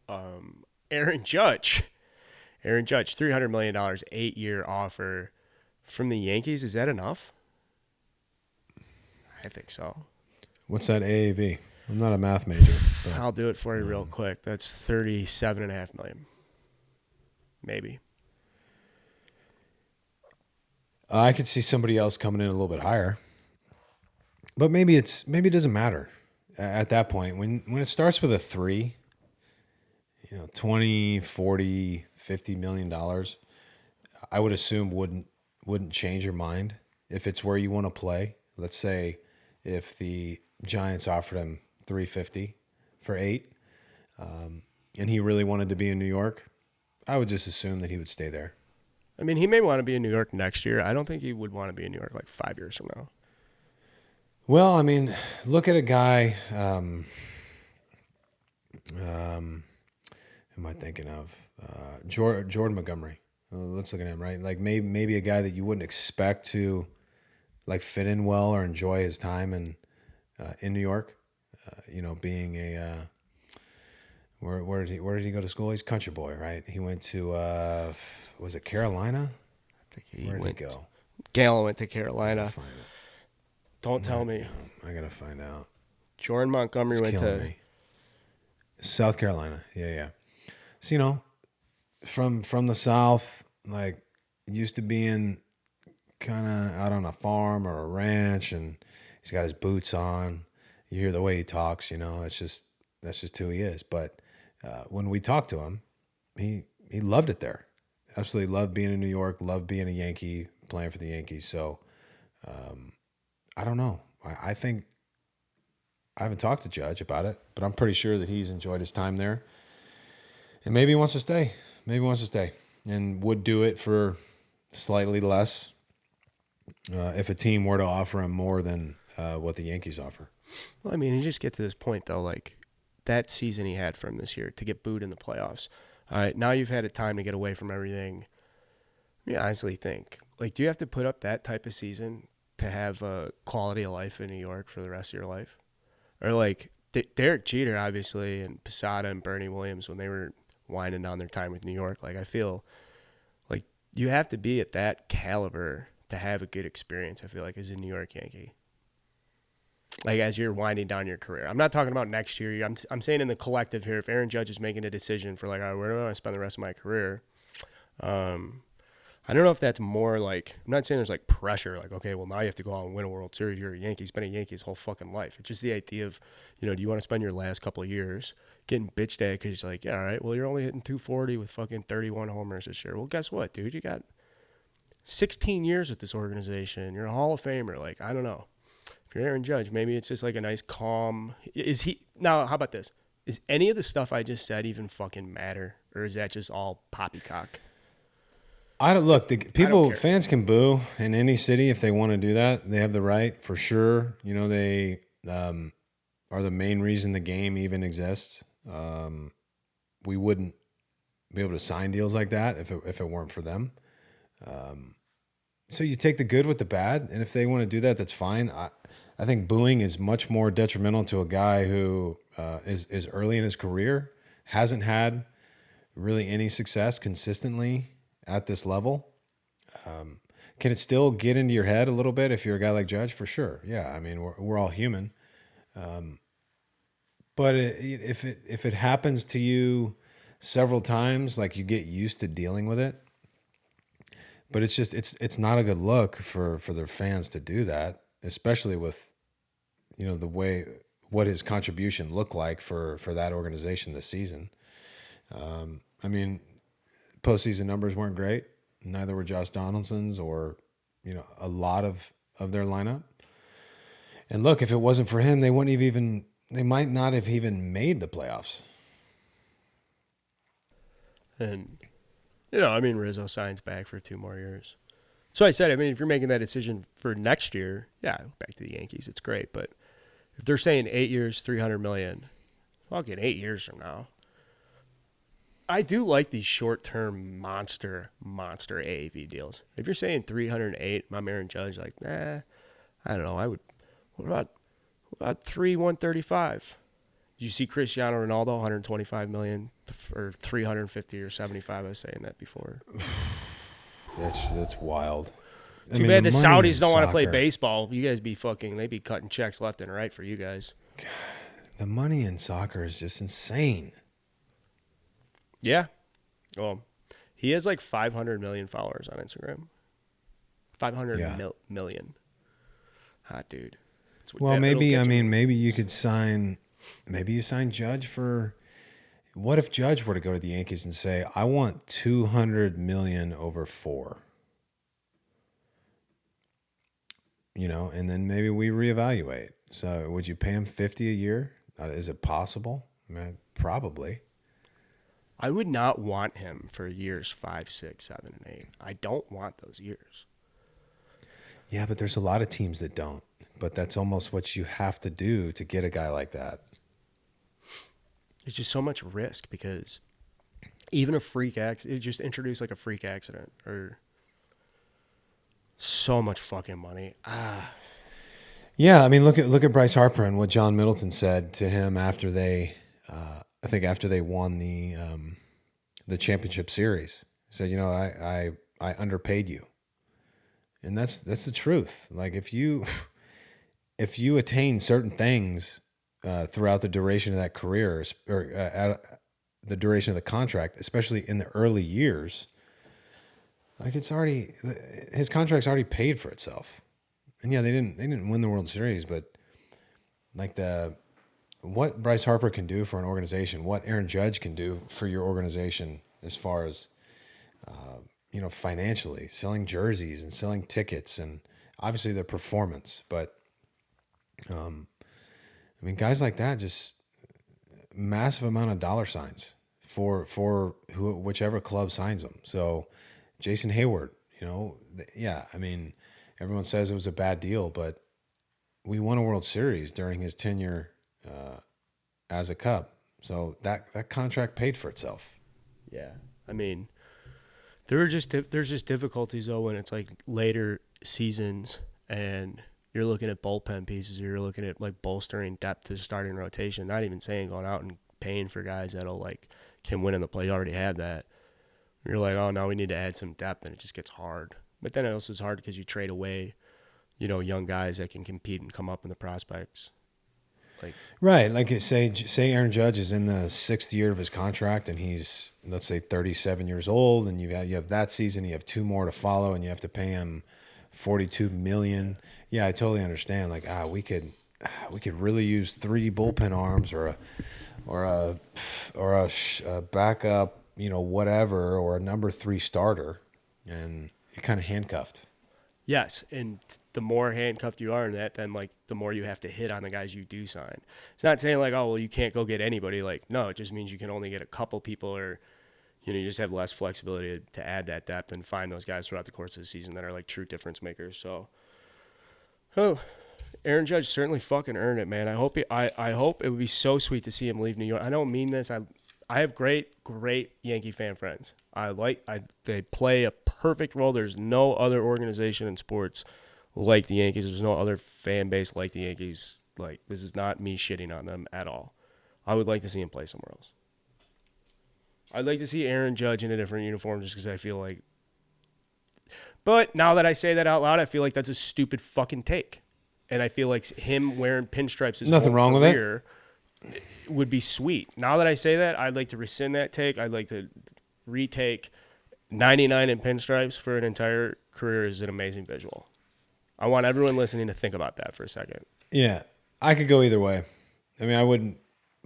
Aaron Judge, $300 million, 8-year offer from the Yankees. Is that enough? I think so. What's that AAV? I'm not a math major. But, I'll do it for you real quick. That's $37.5 million. Maybe. I could see somebody else coming in a little bit higher. But maybe it doesn't matter at that point. When it starts with a 3, 20, 40, $50 million, I would assume wouldn't change your mind if it's where you want to play. Let's say if the Giants offered him $350 for 8, and he really wanted to be in New York, I would just assume that he would stay there. I mean, he may want to be in New York next year. I don't think he would want to be in New York like 5 years from now. Well, I mean, look at a guy. Who am I thinking of? Jordan Montgomery. Let's look at him, right? Like maybe a guy that you wouldn't expect to like fit in well or enjoy his time in New York. Being a where did he go to school? He's a country boy, right? He went to was it Carolina? I think Where did he go? Galen went to Carolina. Don't tell me. I gotta find out. Jordan Montgomery went to South Carolina. Yeah. So from the South, like used to being kind of out on a farm or a ranch, and he's got his boots on. You hear the way he talks, that's just who he is. But when we talked to him, he loved it there. Absolutely loved being in New York. Loved being a Yankee, playing for the Yankees. So I don't know. I think I haven't talked to Judge about it, but I'm pretty sure that he's enjoyed his time there. And maybe he wants to stay. And would do it for slightly less if a team were to offer him more than what the Yankees offer. Well, I mean, you just get to this point, though, like that season he had from this year to get booed in the playoffs. All right, now you've had a time to get away from everything. I honestly think, like, do you have to put up that type of season to have a quality of life in New York for the rest of your life? Or, like, Derek Jeter, obviously, and Posada and Bernie Williams, when they were winding down their time with New York, like, I feel like you have to be at that caliber to have a good experience, I feel like, as a New York Yankee. Like, as you're winding down your career. I'm not talking about next year. I'm saying in the collective here, if Aaron Judge is making a decision for, like, all right, where do I want to spend the rest of my career? I don't know if that's more like, I'm not saying there's like pressure, like, okay, well, now you have to go out and win a World Series. You're a Yankee. He's been a Yankee his whole fucking life. It's just the idea of, do you want to spend your last couple of years getting bitched at because you're like, yeah, all right, well, you're only hitting 240 with fucking 31 homers this year. Well, guess what, dude? You got 16 years with this organization. You're a Hall of Famer. Like, I don't know. If you're Aaron Judge, maybe it's just like a nice calm. Now, how about this? Is any of the stuff I just said even fucking matter? Or is that just all poppycock? Fans can boo in any city if they want to do that. They have the right, for sure. They are the main reason the game even exists. We wouldn't be able to sign deals like that if it weren't for them. So you take the good with the bad, and if they want to do that, that's fine. I think booing is much more detrimental to a guy who is early in his career, hasn't had really any success consistently at this level. Can it still get into your head a little bit if you're a guy like Judge? For sure. Yeah. I mean, we're all human. But if it happens to you several times, like you get used to dealing with it. But it's not a good look for their fans to do that, especially with, the way what his contribution looked like for that organization this season. I mean, postseason numbers weren't great. Neither were Josh Donaldson's or, a lot of their lineup. And look, if it wasn't for him, they might not have even made the playoffs. And, Rizzo signs back for 2 more years. So I said, if you're making that decision for next year, yeah, back to the Yankees, it's great. But if they're saying 8 years, $300 million, fucking 8 years from now. I do like these short-term monster AAV deals. If you're saying 308, my Aaron Judge, like, I don't know. What about 135? Did you see Cristiano Ronaldo, $125 million or 350 or 75? I was saying that before. That's wild. Too bad the Saudis don't want to play baseball. You guys they'd be cutting checks left and right for you guys. God, the money in soccer is just insane. Yeah. Well, he has like 500 million followers on Instagram. 500 million. Hot dude. Well, maybe you could sign Judge for. What if Judge were to go to the Yankees and say, "I want 200 million over 4"? And then maybe we reevaluate. So, would you pay him 50 a year? Is it possible? I mean, probably. I would not want him for years 5, 6, 7, and 8. I don't want those years. Yeah, but there's a lot of teams that don't. But that's almost what you have to do to get a guy like that. It's just so much risk because even a freak accident, just introduce like a freak accident or so much fucking money. Yeah, I mean, look at Bryce Harper and what John Middleton said to him after they, I think after they won the championship series. He said, I underpaid you, and that's the truth. Like if you attain certain things throughout the duration of that career or at the duration of the contract, especially in the early years, like his contract's already paid for itself. And yeah, they didn't win the World Series, but like what Bryce Harper can do for an organization, what Aaron Judge can do for your organization as far as financially, selling jerseys and selling tickets and obviously their performance, but guys like that, just massive amount of dollar signs for whichever club signs them. So Jason Hayward, everyone says it was a bad deal, but we won a World Series during his tenure as a Cub. So that contract paid for itself. Yeah. I mean, there's just difficulties though when it's like later seasons and you're looking at bullpen pieces, or you're looking at like bolstering depth to starting rotation. Not even saying going out and paying for guys that'll can win in the play. You already have that. You're like, oh, now we need to add some depth, and it just gets hard. But then it also is hard because you trade away, young guys that can compete and come up in the prospects. Right, like say Aaron Judge is in the 6th year of his contract, and he's, let's say, 37 years old, and you have that season, you have 2 more to follow, and you have to pay him $42 million. Yeah, I totally understand. Like, we could really use 3 bullpen arms or a backup, whatever, or a number 3 starter, and you're kind of handcuffed. Yes, and the more handcuffed you are in that, then the more you have to hit on the guys you do sign. It's not saying you can't go get anybody. No, it just means you can only get a couple people, or you just have less flexibility to add that depth and find those guys throughout the course of the season that are true difference makers. So, Aaron Judge certainly fucking earned it, man. I hope it would be so sweet to see him leave New York. I don't mean this. I have great Yankee fan friends. They play a perfect role. There's no other organization in sports like the Yankees. There's no other fan base like the Yankees. This is not me shitting on them at all. I would like to see him play somewhere else. I'd like to see Aaron Judge in a different uniform just because I feel like. But now that I say that out loud, I feel like that's a stupid fucking take. And I feel like him wearing pinstripes is nothing wrong with it. Would be sweet. Now that I say that, I'd like to rescind that take. I'd like to retake 99 in pinstripes for an entire career is an amazing visual. I want everyone listening to think about that for a second. Yeah, I could go either way. I mean,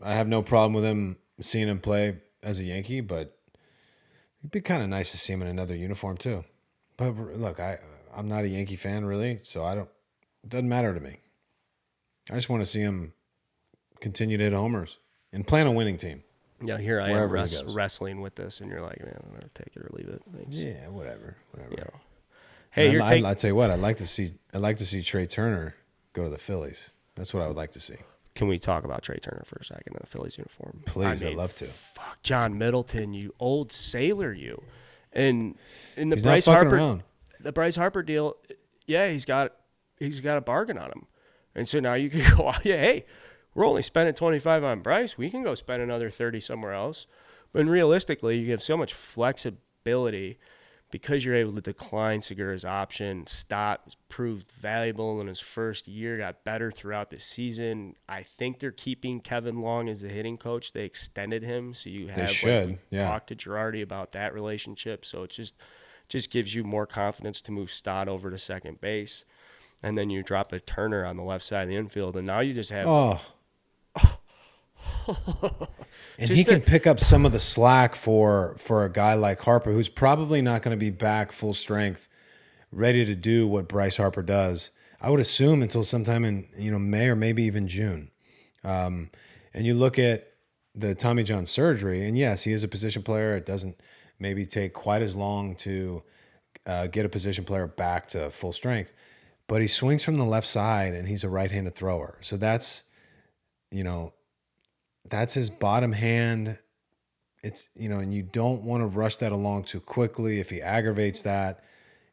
I have no problem with him seeing him play as a Yankee, but it'd be kind of nice to see him in another uniform too. But look, I'm not a Yankee fan really, so it doesn't matter to me. I just want to see him continue to hit homers and play on a winning team. Yeah, here I am wrestling with this, and you're like, man, I'm gonna take it or leave it. Thanks. Yeah, whatever. Hey, I'd say what I'd like to see Trea Turner go to the Phillies. That's what I would like to see. Can we talk about Trea Turner for a second in the Phillies uniform? Please, I'd love to. Fuck John Middleton, you old sailor, you. And in the the Bryce Harper deal, yeah, he's got a bargain on him, and so now you can go, yeah, hey, we're only spending $25 on Bryce. We can go spend another $30 somewhere else. But realistically, you have so much flexibility because you're able to decline Segura's option, Stott proved valuable in his first year, got better throughout the season. I think they're keeping Kevin Long as the hitting coach. They extended him, so you have talked to Girardi about that relationship. So it just gives you more confidence to move Stott over to second base. And then you drop a Turner on the left side of the infield, and now you just have and he can pick up some of the slack for a guy like Harper, who's probably not going to be back full strength, ready to do what Bryce Harper does. I would assume until sometime in May or maybe even June. And you look at the Tommy John surgery, and yes, he is a position player. It doesn't maybe take quite as long to get a position player back to full strength, but he swings from the left side, and he's a right-handed thrower. So that's his bottom hand. It's, and you don't want to rush that along too quickly if he aggravates that.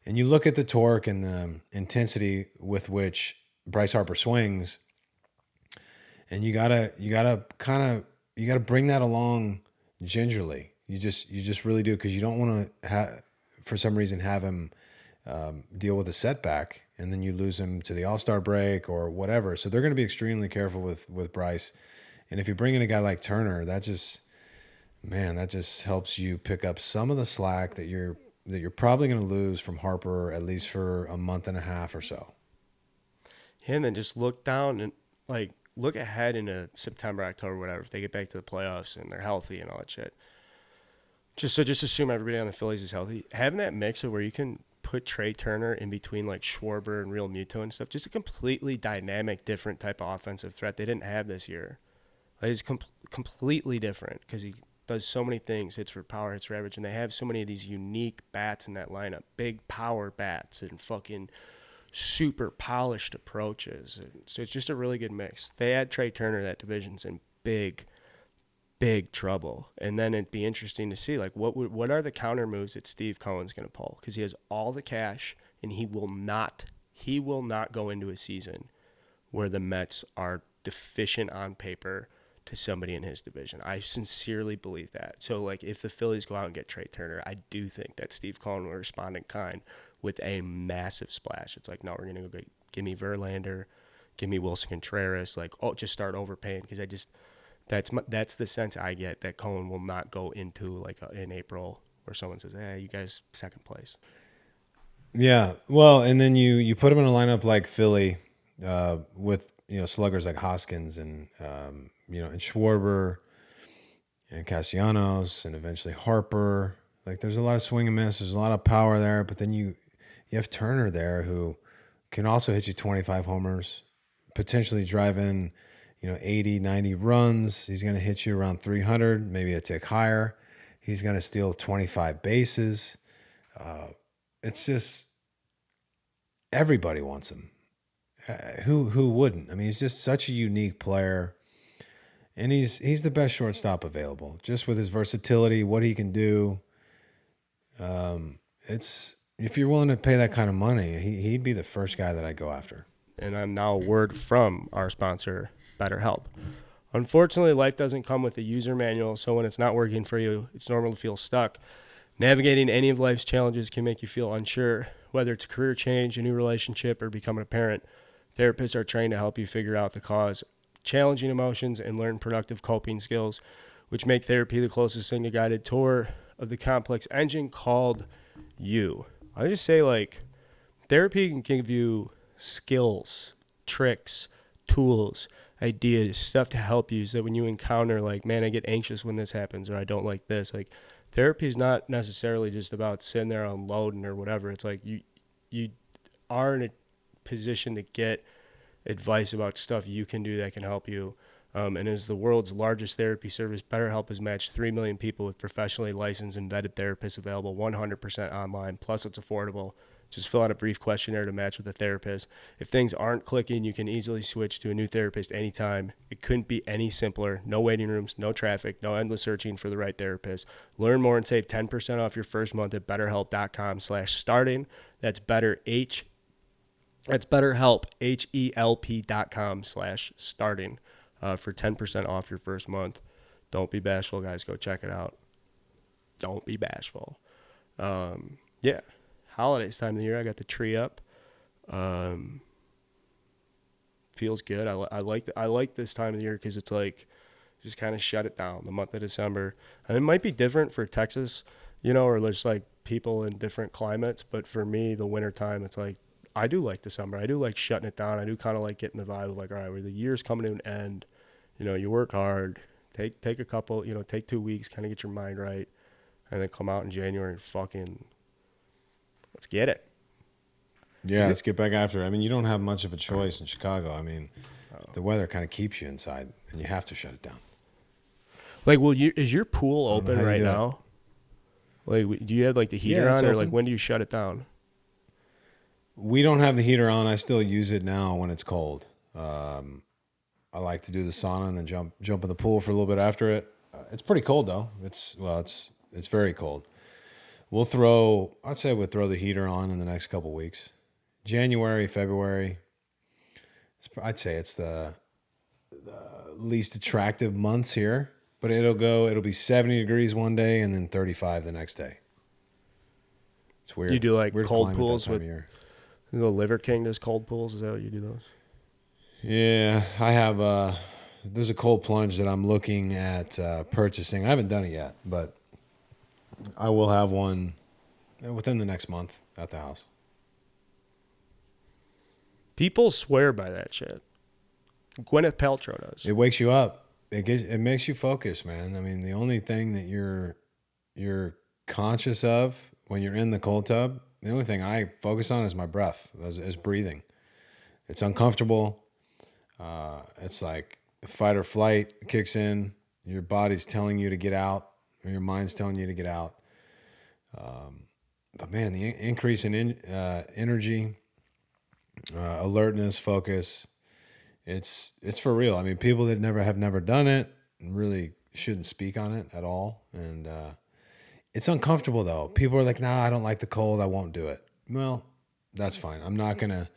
And you look at the torque and the intensity with which Bryce Harper swings, and you gotta bring that along gingerly. You just really do, because you don't want to for some reason have him deal with a setback, and then you lose him to the All-Star break or whatever. So they're going to be extremely careful with Bryce. And if you bring in a guy like Turner, that just helps you pick up some of the slack that you're probably going to lose from Harper, at least for a month and a half or so. Yeah, and then just look down and look ahead into September, October, whatever, if they get back to the playoffs and they're healthy and all that shit. Just assume everybody on the Phillies is healthy. Having that mix of where you can put Trea Turner in between like Schwarber and Real Muto and stuff, just a completely dynamic, different type of offensive threat they didn't have this year. He's completely different because he does so many things, hits for power, hits for average, and they have so many of these unique bats in that lineup, big power bats and fucking super polished approaches. And so it's just a really good mix. They add Trea Turner, that division's in big trouble. And then it'd be interesting to see what are the counter moves that Steve Cohen's going to pull, because he has all the cash, and he will not go into a season where the Mets are deficient on paper to somebody in his division. I sincerely believe that. So, if the Phillies go out and get Trea Turner, I do think that Steve Cohen will respond in kind with a massive splash. It's no, we're going to go give me Verlander, give me Wilson Contreras, just start overpaying, because that's the sense I get, that Cohen will not go into in April where someone says, hey, you guys second place. Yeah, well, and then you put him in a lineup like Philly with sluggers like Hoskins and and Schwarber and Castellanos and eventually Harper. There's a lot of swing and miss. There's a lot of power there, but then you have Turner there, who can also hit you 25 homers, potentially drive in 80, 90 runs. He's going to hit you around 300, maybe a tick higher. He's going to steal 25 bases. It's just, everybody wants him. Who wouldn't? I mean, he's just such a unique player, and he's the best shortstop available, just with his versatility, what he can do. It's, if you're willing to pay that kind of money, he'd be the first guy that I'd go after. And I'm now a word from our sponsor, BetterHelp. Unfortunately, life doesn't come with a user manual, so when it's not working for you, it's normal to feel stuck. Navigating any of life's challenges can make you feel unsure, whether it's a career change, a new relationship, or becoming a parent. Therapists are trained to help you figure out the cause, challenging emotions, and learn productive coping skills, which make therapy the closest thing to guided tour of the complex engine called you. I just say, therapy can give you skills, tricks, tools, ideas, stuff to help you, so that when you encounter, man, I get anxious when this happens, or I don't like this, therapy is not necessarily just about sitting there unloading or whatever. It's you are in a position to get advice about stuff you can do that can help you. And as the world's largest therapy service, BetterHelp has matched 3 million people with professionally licensed and vetted therapists available 100% online. Plus, it's affordable. Just fill out a brief questionnaire to match with a therapist. If things aren't clicking, you can easily switch to a new therapist anytime. It couldn't be any simpler. No waiting rooms, no traffic, no endless searching for the right therapist. Learn more and save 10% off your first month at BetterHelp.com/starting. That's BetterHelp, HELP.com/starting for 10% off your first month. Don't be bashful, guys. Go check it out. Don't be bashful. Yeah. Holidays time of the year. I got the tree up. Feels good. I like this time of the year because it's like just kind of shut it down. The month of December, and it might be different for Texas, or there's like people in different climates. But for me, the winter time, it's like I do like December. I do like shutting it down. I do kind of like getting the vibe of like, all right, where the year's coming to an end. You work hard. Take a couple. Take 2 weeks, kind of get your mind right, and then come out in January and fucking let's get it. Yeah, let's get back after it. I mean, you don't have much of a choice in Chicago. I mean, the weather kind of keeps you inside, and you have to shut it down. Like, is your pool open right now? Like, do you have like the heater on, or like when do you shut it down? We don't have the heater on. I still use it now when it's cold. I like to do the sauna and then jump in the pool for a little bit after it. It's pretty cold though. It's very cold. I'd say we'll throw the heater on in the next couple weeks. January, February. I'd say it's the least attractive months here, but it'll be 70 degrees one day and then 35 the next day. It's weird. You do like weird cold pools with year. The Liver King does cold pools. Is that what you do those? Yeah, I have there's a cold plunge that I'm looking at purchasing. I haven't done it yet, but I will have one within the next month at the house. People swear by that shit. Gwyneth Paltrow does. It wakes you up. It makes you focus, man. I mean, the only thing that you're conscious of when you're in the cold tub, the only thing I focus on is my breath, is breathing. It's uncomfortable. It's like fight or flight kicks in. Your body's telling you to get out, or your mind's telling you to get out. But man, the increase in energy, alertness, focus, it's for real. I mean, people that have never done it really shouldn't speak on it at all. And it's uncomfortable though. People are like, nah, I don't like the cold. I won't do it. Well, that's fine. I'm not gonna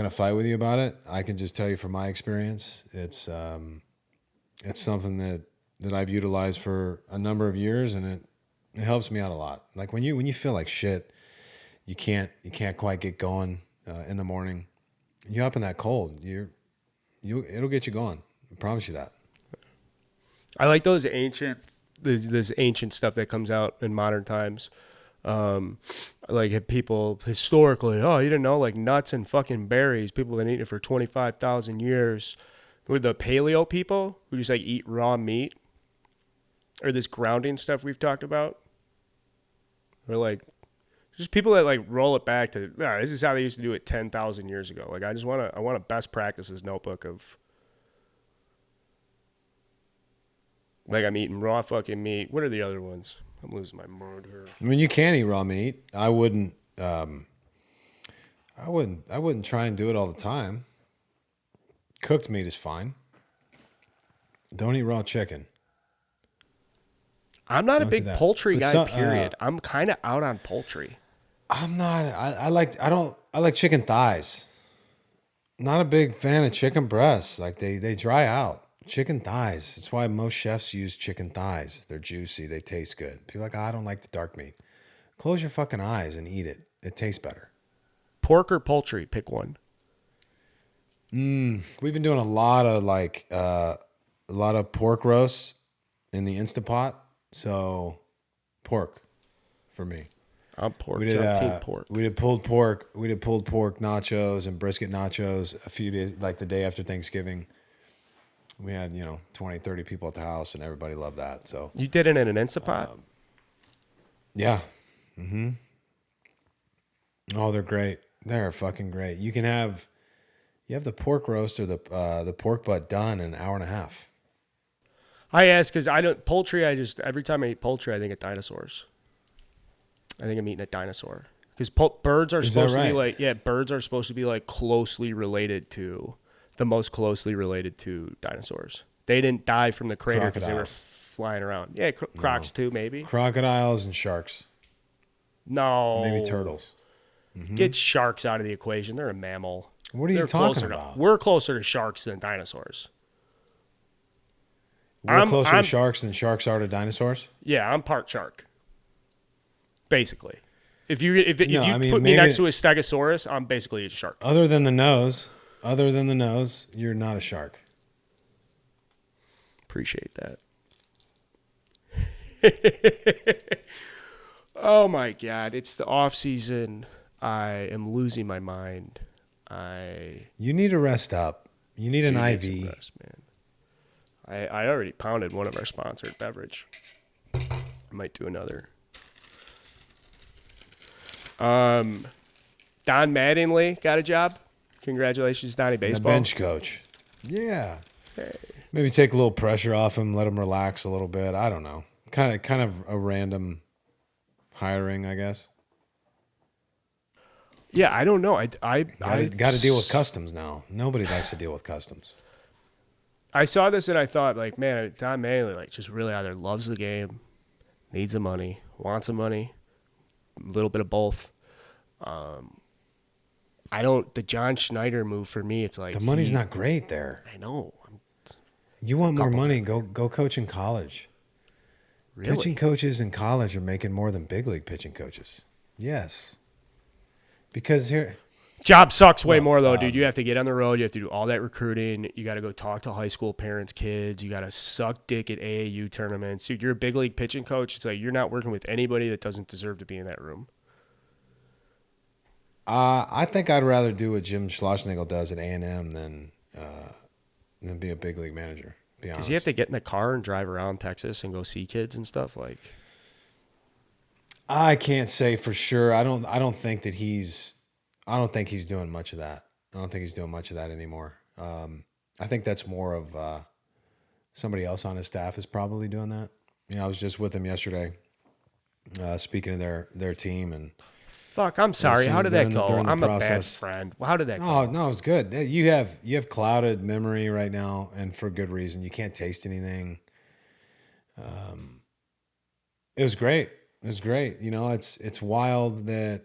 fight with you about it. I can just tell you from my experience, it's something that I've utilized for a number of years, and it helps me out a lot. Like when you feel like shit, you can't quite get going in the morning. You up in that cold, it'll get you going. I promise you that. I like those this ancient stuff that comes out in modern times. Like people historically, you didn't know, like nuts and fucking berries. People have been eating it for 25,000 years. Who are the paleo people who just like eat raw meat, or this grounding stuff we've talked about, or like just people that like roll it back to this is how they used to do it 10,000 years ago. Like I want a best practices notebook of like I'm eating raw fucking meat. What are the other ones? I'm losing my mind here. I mean, you can eat raw meat. I wouldn't try and do it all the time. Cooked meat is fine. Don't eat raw chicken. I'm not a big poultry guy, period. I'm kind of out on poultry. I'm not. I like chicken thighs. Not a big fan of chicken breasts. Like they dry out. Chicken thighs. That's why most chefs use chicken thighs. They're juicy. They taste good. People are like, I don't like the dark meat. Close your fucking eyes and eat it. It tastes better. Pork or poultry? Pick one. We've been doing a lot of pork roasts in the Instapot. So pork for me. I'm pork. We did team pork. We did pulled pork. We did pulled pork nachos and brisket nachos a few days, like the day after Thanksgiving. We had, 20, 30 people at the house, and everybody loved that. So you did it in an Instapot? Yeah. Mm-hmm. Oh, they're great. They're fucking great. You have the pork roast or the pork butt done in an hour and a half. I ask because poultry. Every time I eat poultry, I think of dinosaurs. I think I'm eating a dinosaur because birds are supposed to be like, birds are supposed to be like closely related to. The most closely related to dinosaurs. They didn't die from the crater because they were flying around. Yeah, crocs too, maybe. Crocodiles and sharks. No. Maybe turtles. Mm-hmm. Get sharks out of the equation. They're a mammal. What are you talking about? We're closer to sharks than dinosaurs. We're closer to sharks than sharks are to dinosaurs? Yeah, I'm part shark. Basically. If you put me next to a Stegosaurus, I'm basically a shark. Other than the nose, you're not a shark. Appreciate that. Oh my God, it's the off season. I am losing my mind. You need to rest up. You need an IV. Some rest, man. I already pounded one of our sponsored beverage. I might do another. Don Mattingly got a job. Congratulations, Donnie Baseball. The bench coach. Yeah. Hey. Maybe take a little pressure off him, let him relax a little bit. I don't know. Kind of a random hiring, I guess. Yeah, I don't know. I got to deal with customs now. Nobody likes to deal with customs. I saw this and I thought, like, man, Don Mattingly, like, just really either loves the game, needs the money, wants the money, a little bit of both. The John Schneider move for me, it's like the money's not great there. I know. You want more money? Go coach in college. Really? Pitching coaches in college are making more than big league pitching coaches. Yes. Because here, job sucks way more though, dude. You have to get on the road. You have to do all that recruiting. You got to go talk to high school parents, kids. You got to suck dick at AAU tournaments. Dude, you're a big league pitching coach. It's like you're not working with anybody that doesn't deserve to be in that room. I think I'd rather do what Jim Schlossnagle does at A&M than be a big league manager. Be honest. Does he have to get in the car and drive around Texas and go see kids and stuff like? I can't say for sure. I don't think he's doing much of that. I don't think he's doing much of that anymore. I think that's more of somebody else on his staff is probably doing that. You know, I was just with him yesterday, speaking of their team and. Fuck, I'm sorry. How did that go? I'm a bad friend. How did that go? Oh, no, it was good. You have clouded memory right now, and for good reason. You can't taste anything. It was great. It was great. You know, it's wild that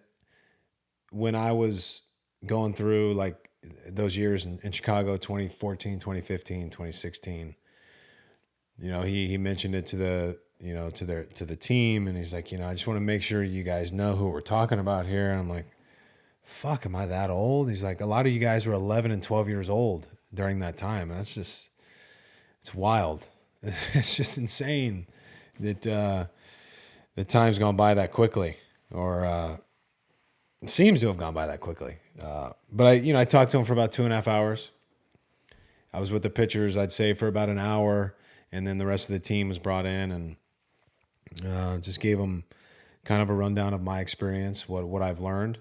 when I was going through like those years in Chicago, 2014, 2015, 2016, you know, he mentioned it to the team, and he's like, you know, I just want to make sure you guys know who we're talking about here. And I'm like, fuck, am I that old? He's like, a lot of you guys were 11 and 12 years old during that time. And it's wild. It's just insane that the time's gone by that quickly, or it seems to have gone by that quickly. But I talked to him for about 2.5 hours. I was with the pitchers, I'd say, for about an hour, and then the rest of the team was brought in, and just gave them kind of a rundown of my experience, what I've learned,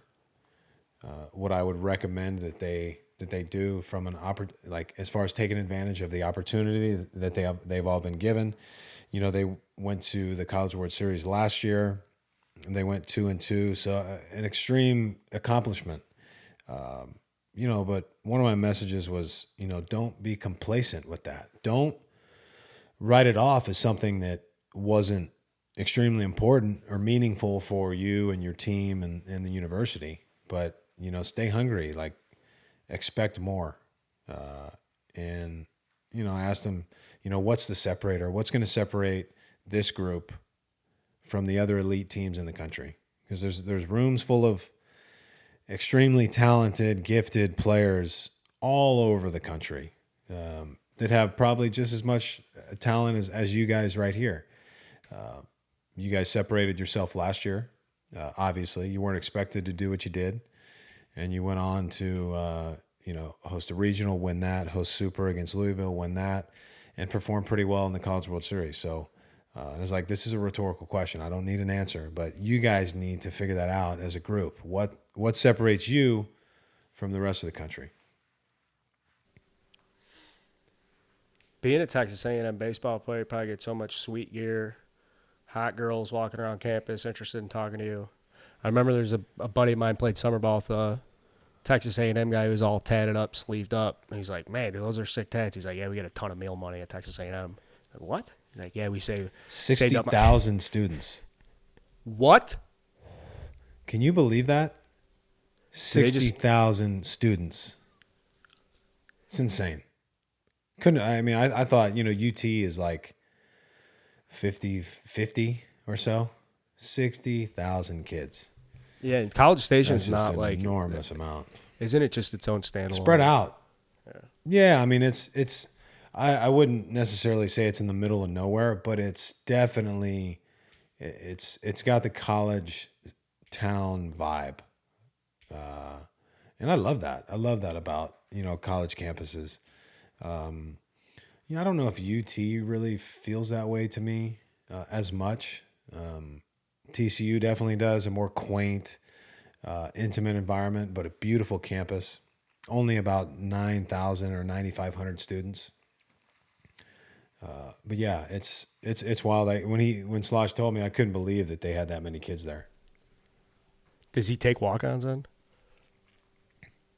what I would recommend that they do from as far as taking advantage of the opportunity that they've all been given. You know, they went to the College World Series last year, and they went 2-2, so an extreme accomplishment. You know, but one of my messages was, you know, don't be complacent with that. Don't write it off as something that wasn't extremely important or meaningful for you and your team and the university. But, you know, stay hungry, like expect more. And, you know, I asked him, you know, what's the separator? What's going to separate this group from the other elite teams in the country? Because there's rooms full of extremely talented, gifted players all over the country that have probably just as much talent as you guys right here. You guys separated yourself last year. Obviously, you weren't expected to do what you did, and you went on to host a regional, win that, host Super against Louisville, win that, and perform pretty well in the College World Series. So it was like, this is a rhetorical question. I don't need an answer, but you guys need to figure that out as a group. What separates you from the rest of the country? Being a Texas A&M baseball player, you probably get so much sweet gear, hot girls walking around campus interested in talking to you. I remember there's a buddy of mine played summer ball with a Texas A&M guy who was all tatted up, sleeved up. And he's like, man, dude, those are sick tats. He's like, yeah, we get a ton of meal money at Texas A&M. Like, what? He's like, yeah, we save 60,000 students. What? Can you believe that? 60,000 students. It's insane. I thought, you know, UT is like 50 or so. 60,000 kids. Yeah, College That's Station's just not an like enormous amount. Isn't it just its own standalone? Spread out. Yeah, I mean it's. I wouldn't necessarily say it's in the middle of nowhere, but it's definitely it's got the college town vibe, and I love that. I love that about college campuses. I don't know if UT really feels that way to me as much. TCU definitely does, a more quaint, intimate environment, but a beautiful campus. Only about 9,000 or 9,500 students. But yeah, it's wild. When Slosh told me, I couldn't believe that they had that many kids there. Does he take walk-ons then?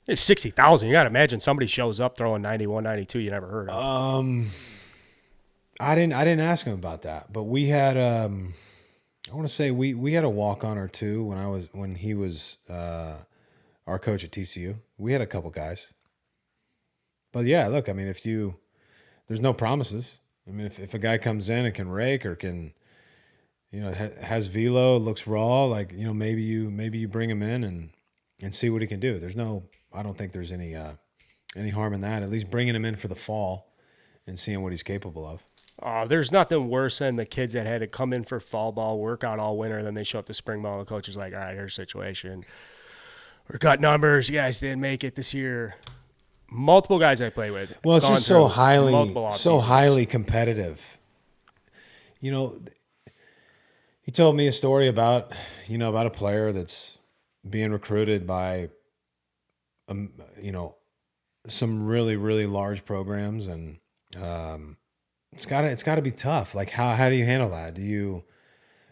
It's 60,000. You got to imagine somebody shows up throwing 91, 92 you never heard of. I didn't ask him about that, but we had I want to say we had a walk-on or two when he was our coach at TCU. We had a couple guys. But yeah, look, I mean, there's no promises. I mean, if a guy comes in and can rake or can, has velo, looks raw, like, maybe you bring him in and see what he can do. I don't think there's any harm in that. At least bringing him in for the fall and seeing what he's capable of. There's nothing worse than the kids that had to come in for fall ball, work out all winter, and then they show up to spring ball, and the coach is like, all right, here's the situation. We're cut numbers. You guys didn't make it this year. Multiple guys I play with. Well, it's just so highly competitive. He told me a story about a player that's being recruited by, some really, really large programs, and it's gotta be tough. Like how do you handle that?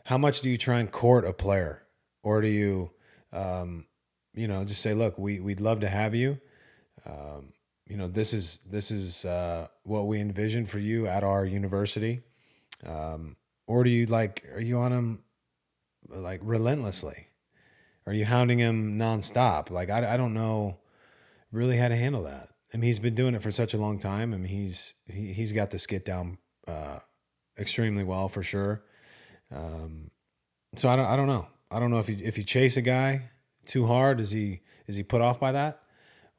How much do you try and court a player, or do you, just say, look, we'd love to have you. This is what we envision for you at our university. Or are you on him like relentlessly? Are you hounding him nonstop? Like, I don't know really how to handle that. I mean, he's been doing it for such a long time. I mean, he's got the skit down extremely well for sure. So I don't know. I don't know if you chase a guy too hard, is he put off by that?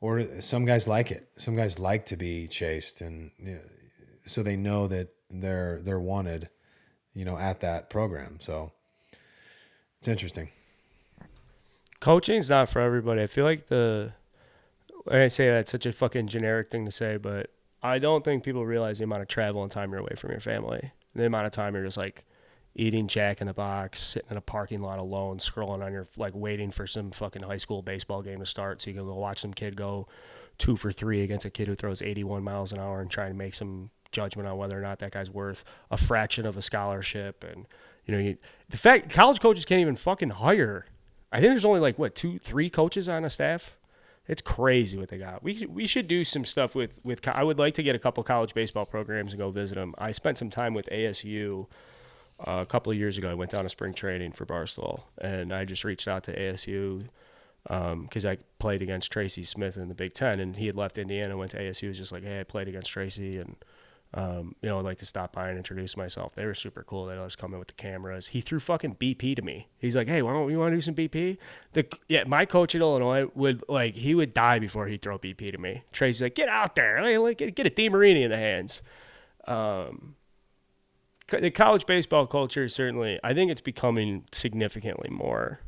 Or some guys like it. Some guys like to be chased, and so they know that they're wanted, at that program. So it's interesting. Coaching's not for everybody. I feel like I say that's such a fucking generic thing to say, but I don't think people realize the amount of travel and time you're away from your family. The amount of time you're just like eating Jack in the Box, sitting in a parking lot alone, scrolling on your, like, waiting for some fucking high school baseball game to start so you can go watch some kid go 2 for 3 against a kid who throws 81 miles an hour and try and make some judgment on whether or not that guy's worth a fraction of a scholarship. And, the fact college coaches can't even fucking hire. I think there's only like, 2-3 coaches on a staff. It's crazy what they got. We should do some stuff with I would like to get a couple college baseball programs and go visit them. I spent some time with ASU a couple of years ago. I went down to spring training for Barstool, and I just reached out to ASU because I played against Tracy Smith in the Big Ten, and he had left Indiana and went to ASU. He was just like, hey, I played against Tracy, and I'd like to stop by and introduce myself. They were super cool. They'd always come in with the cameras. He threw fucking BP to me. He's like, hey, you want to do some BP? My coach at Illinois he would die before he'd throw BP to me. Tracy's like, get out there. Get a DeMarini in the hands. The college baseball culture, certainly, I think it's becoming significantly more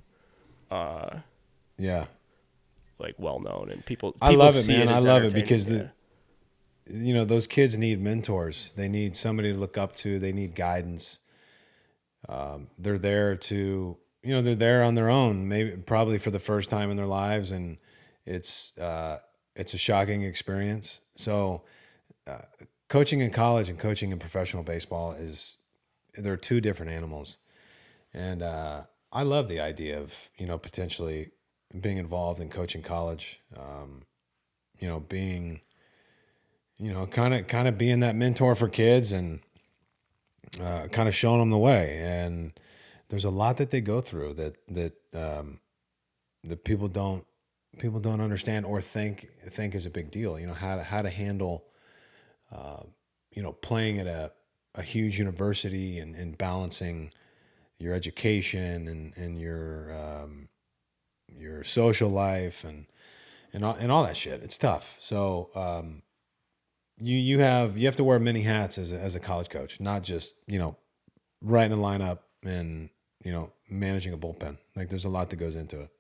well known, and people I love it, man. I love it because those kids need mentors. They need somebody to look up to. They need guidance. They're there they're there on their own, probably for the first time in their lives, and it's a shocking experience. So coaching in college and coaching in professional baseball they're two different animals. And I love the idea of, potentially being involved in coaching college, being, kind of being that mentor for kids and kind of showing them the way. And there's a lot that they go through that people don't understand or think is a big deal. How to handle, playing at a huge university and balancing your education and your your social life and all that shit. It's tough. So you have to wear many hats as a college coach, not just writing a lineup and managing a bullpen. Like there's a lot that goes into it.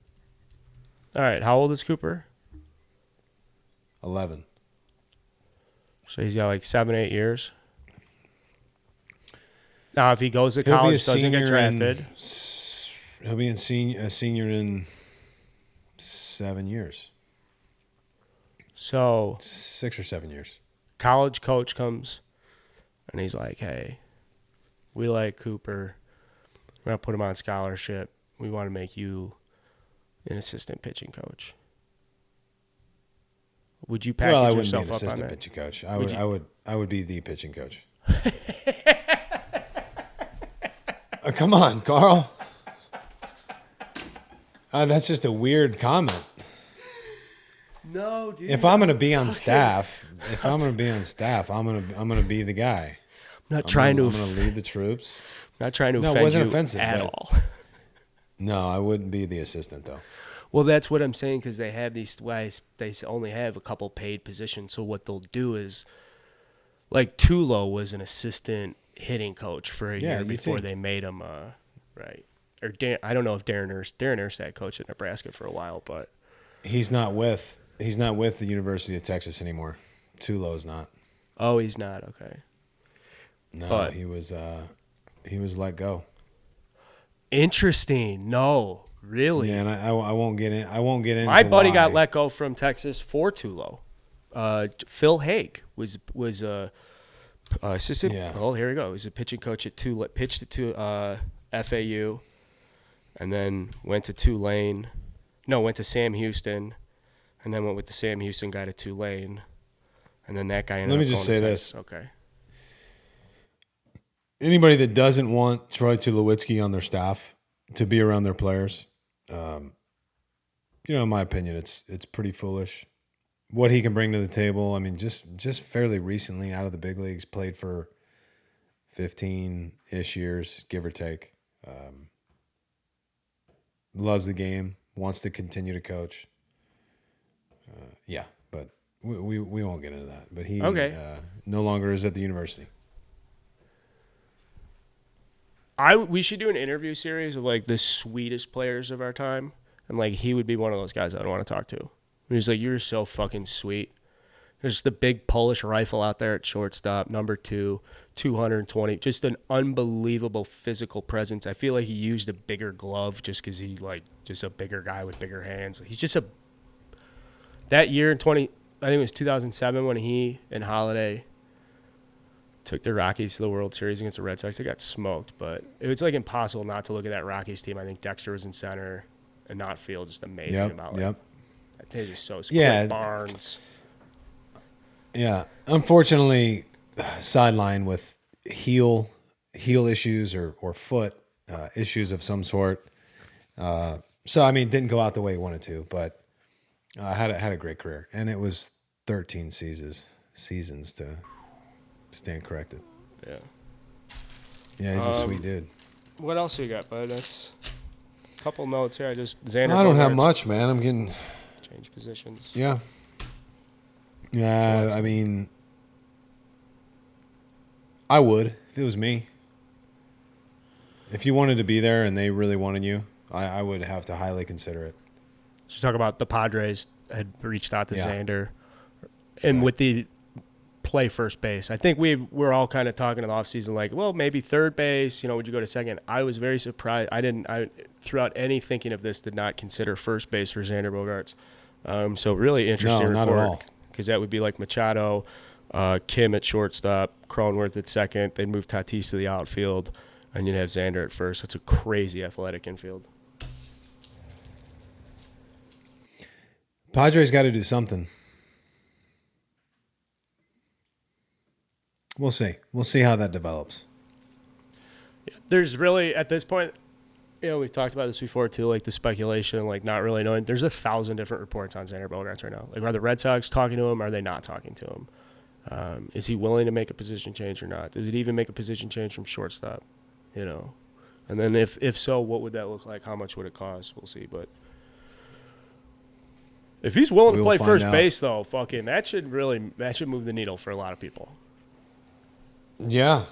All right, how old is Cooper? 11. So he's got like 7-8 years. Now, if he goes to He'll be a college, doesn't get senior drafted. He'll be a senior in 7 years. So 6 or 7 years. college coach comes and he's like, hey, we like Cooper. We're going to put him on scholarship. We want to make you an assistant pitching coach. Would you package Well, I wouldn't be yourself an up on assistant that? pitching coach. I would be the pitching coach. Come on, Carl. That's just a weird comment. No, dude. If I'm gonna be on staff, I'm gonna be the guy. I'm gonna lead the troops. not trying to No, it offend wasn't you offensive, at but- all. No, I wouldn't be the assistant though. Well, that's what I'm saying, because they have these guys. They only have a couple paid positions. So what they'll do is, like Tulo was an assistant hitting coach for a year before they made him right. Or I don't know if Darren Erstad coached at Nebraska for a while, but He's not with the University of Texas anymore. Tulo's not. oh, he's not. Okay. No, But- he was let go. Interesting. No, really. Yeah, and I won't get in. I won't get into My buddy why. got let go from Texas for Tulo. Phil Haig was assistant. Yeah. Oh, here we go. He was a pitching coach at Tulane. Pitched at FAU, and then went to Tulane. No, went to Sam Houston, and then went with the Sam Houston guy to Tulane, and then that guy ended Let me up just going to say Texas. this. Okay. Anybody that doesn't want Troy Tulowitzki on their staff to be around their players, in my opinion, it's pretty foolish. What he can bring to the table, I mean, just fairly recently out of the big leagues, played for 15-ish years, give or take. Loves the game, wants to continue to coach. But we won't get into that. But he no longer is at the university. We should do an interview series of like the sweetest players of our time, and like he would be one of those guys I'd want to talk to. He's like, you're so fucking sweet. There's the big Polish rifle out there at shortstop, number 2, 220, just an unbelievable physical presence. I feel like he used a bigger glove just because he just a bigger guy with bigger hands. He's just that year in I think it was 2007 when he and Holiday took the Rockies to the World Series against the Red Sox. They got smoked, but it was like impossible not to look at that Rockies team. I think Dexter was in center and not feel just amazing about it. Yep. I think he's so Yeah. Barnes. Yeah, unfortunately, sidelined with heel issues or foot issues of some sort. So I mean, didn't go out the way he wanted to, but had a great career, and it was 13 seasons to stand corrected. Yeah. Yeah, he's a sweet dude. What else you got, bud? That's a couple notes here. Xander. I don't have Bogaerts much, man. I'm getting change positions. yeah. Yeah, I mean, I would if it was me. If you wanted to be there and they really wanted you, I would have to highly consider it. So talk about the Padres had reached out to Yeah. Xander, and with the play first base. I think we're all kind of talking in the offseason like, well, maybe third base. Would you go to second? I was very surprised. I throughout any thinking of this did not consider first base for Xander Bogaerts. So really interesting No, not report. at all. Because that would be like Machado, Kim at shortstop, Cronenworth at second. They'd move Tatis to the outfield, and you'd have Xander at first. That's a crazy athletic infield. Padres got to do something. We'll see. We'll see how that develops. There's really, at this point, we've talked about this before too, like the speculation, like not really knowing. There's 1,000 different reports on Xander Bogaerts right now. Like, are the Red Sox talking to him? Are they not talking to him? Is he willing to make a position change or not? Does it even make a position change from shortstop? And then if so, what would that look like? How much would it cost? We'll see. But If he's willing to We will play find first out. base, though, fucking that should move the needle for a lot of people. Yeah,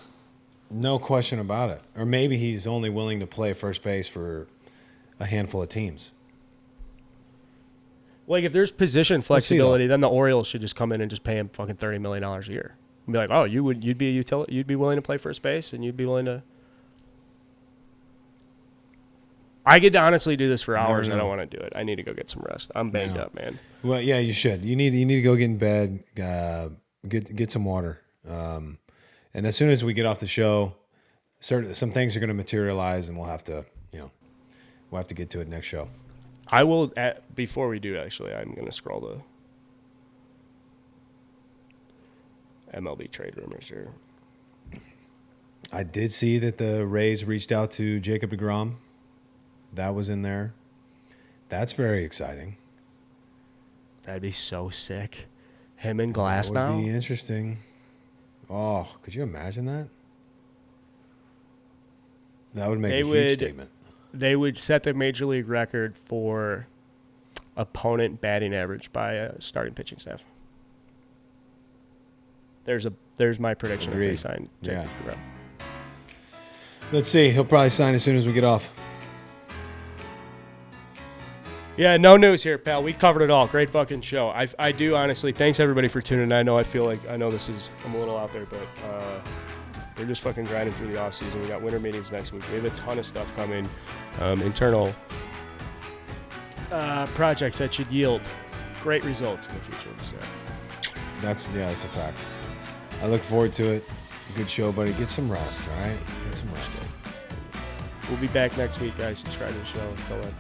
no question about it. Or maybe he's only willing to play first base for a handful of teams. Like, if there's position see, flexibility, then the Orioles should just come in and just pay him fucking $30 million a year. And be like, oh, you'd be willing to play first base, and you'd be willing to. I could honestly do this for hours, and I don't want to do it. I need to go get some rest. I'm banged up, man. Well, yeah, you should. You need to go get in bed, get some water, and as soon as we get off the show, some things are going to materialize, and we'll have to get to it next show. I will. Before we do, actually, I'm going to scroll the MLB trade rumors here. I did see that the Rays reached out to Jacob deGrom. That was in there. That's very exciting. That'd be so sick. Him and Glass now. That would be interesting. Oh, could you imagine that? That would make a huge statement. They would set the major league record for opponent batting average by a starting pitching staff. There's my prediction if they sign Jacob deGrom. Let's see. He'll probably sign as soon as we get off. Yeah, no news here, pal. We covered it all. Great fucking show. I do honestly. Thanks everybody for tuning in. I know I'm a little out there, but we're just fucking grinding through the off season. We got winter meetings next week. We have a ton of stuff coming, internal projects that should yield great results in the future. So. That's a fact. I look forward to it. Good show, buddy. Get some rest, all right? Get some rest. We'll be back next week, guys. Subscribe to the show. Until then.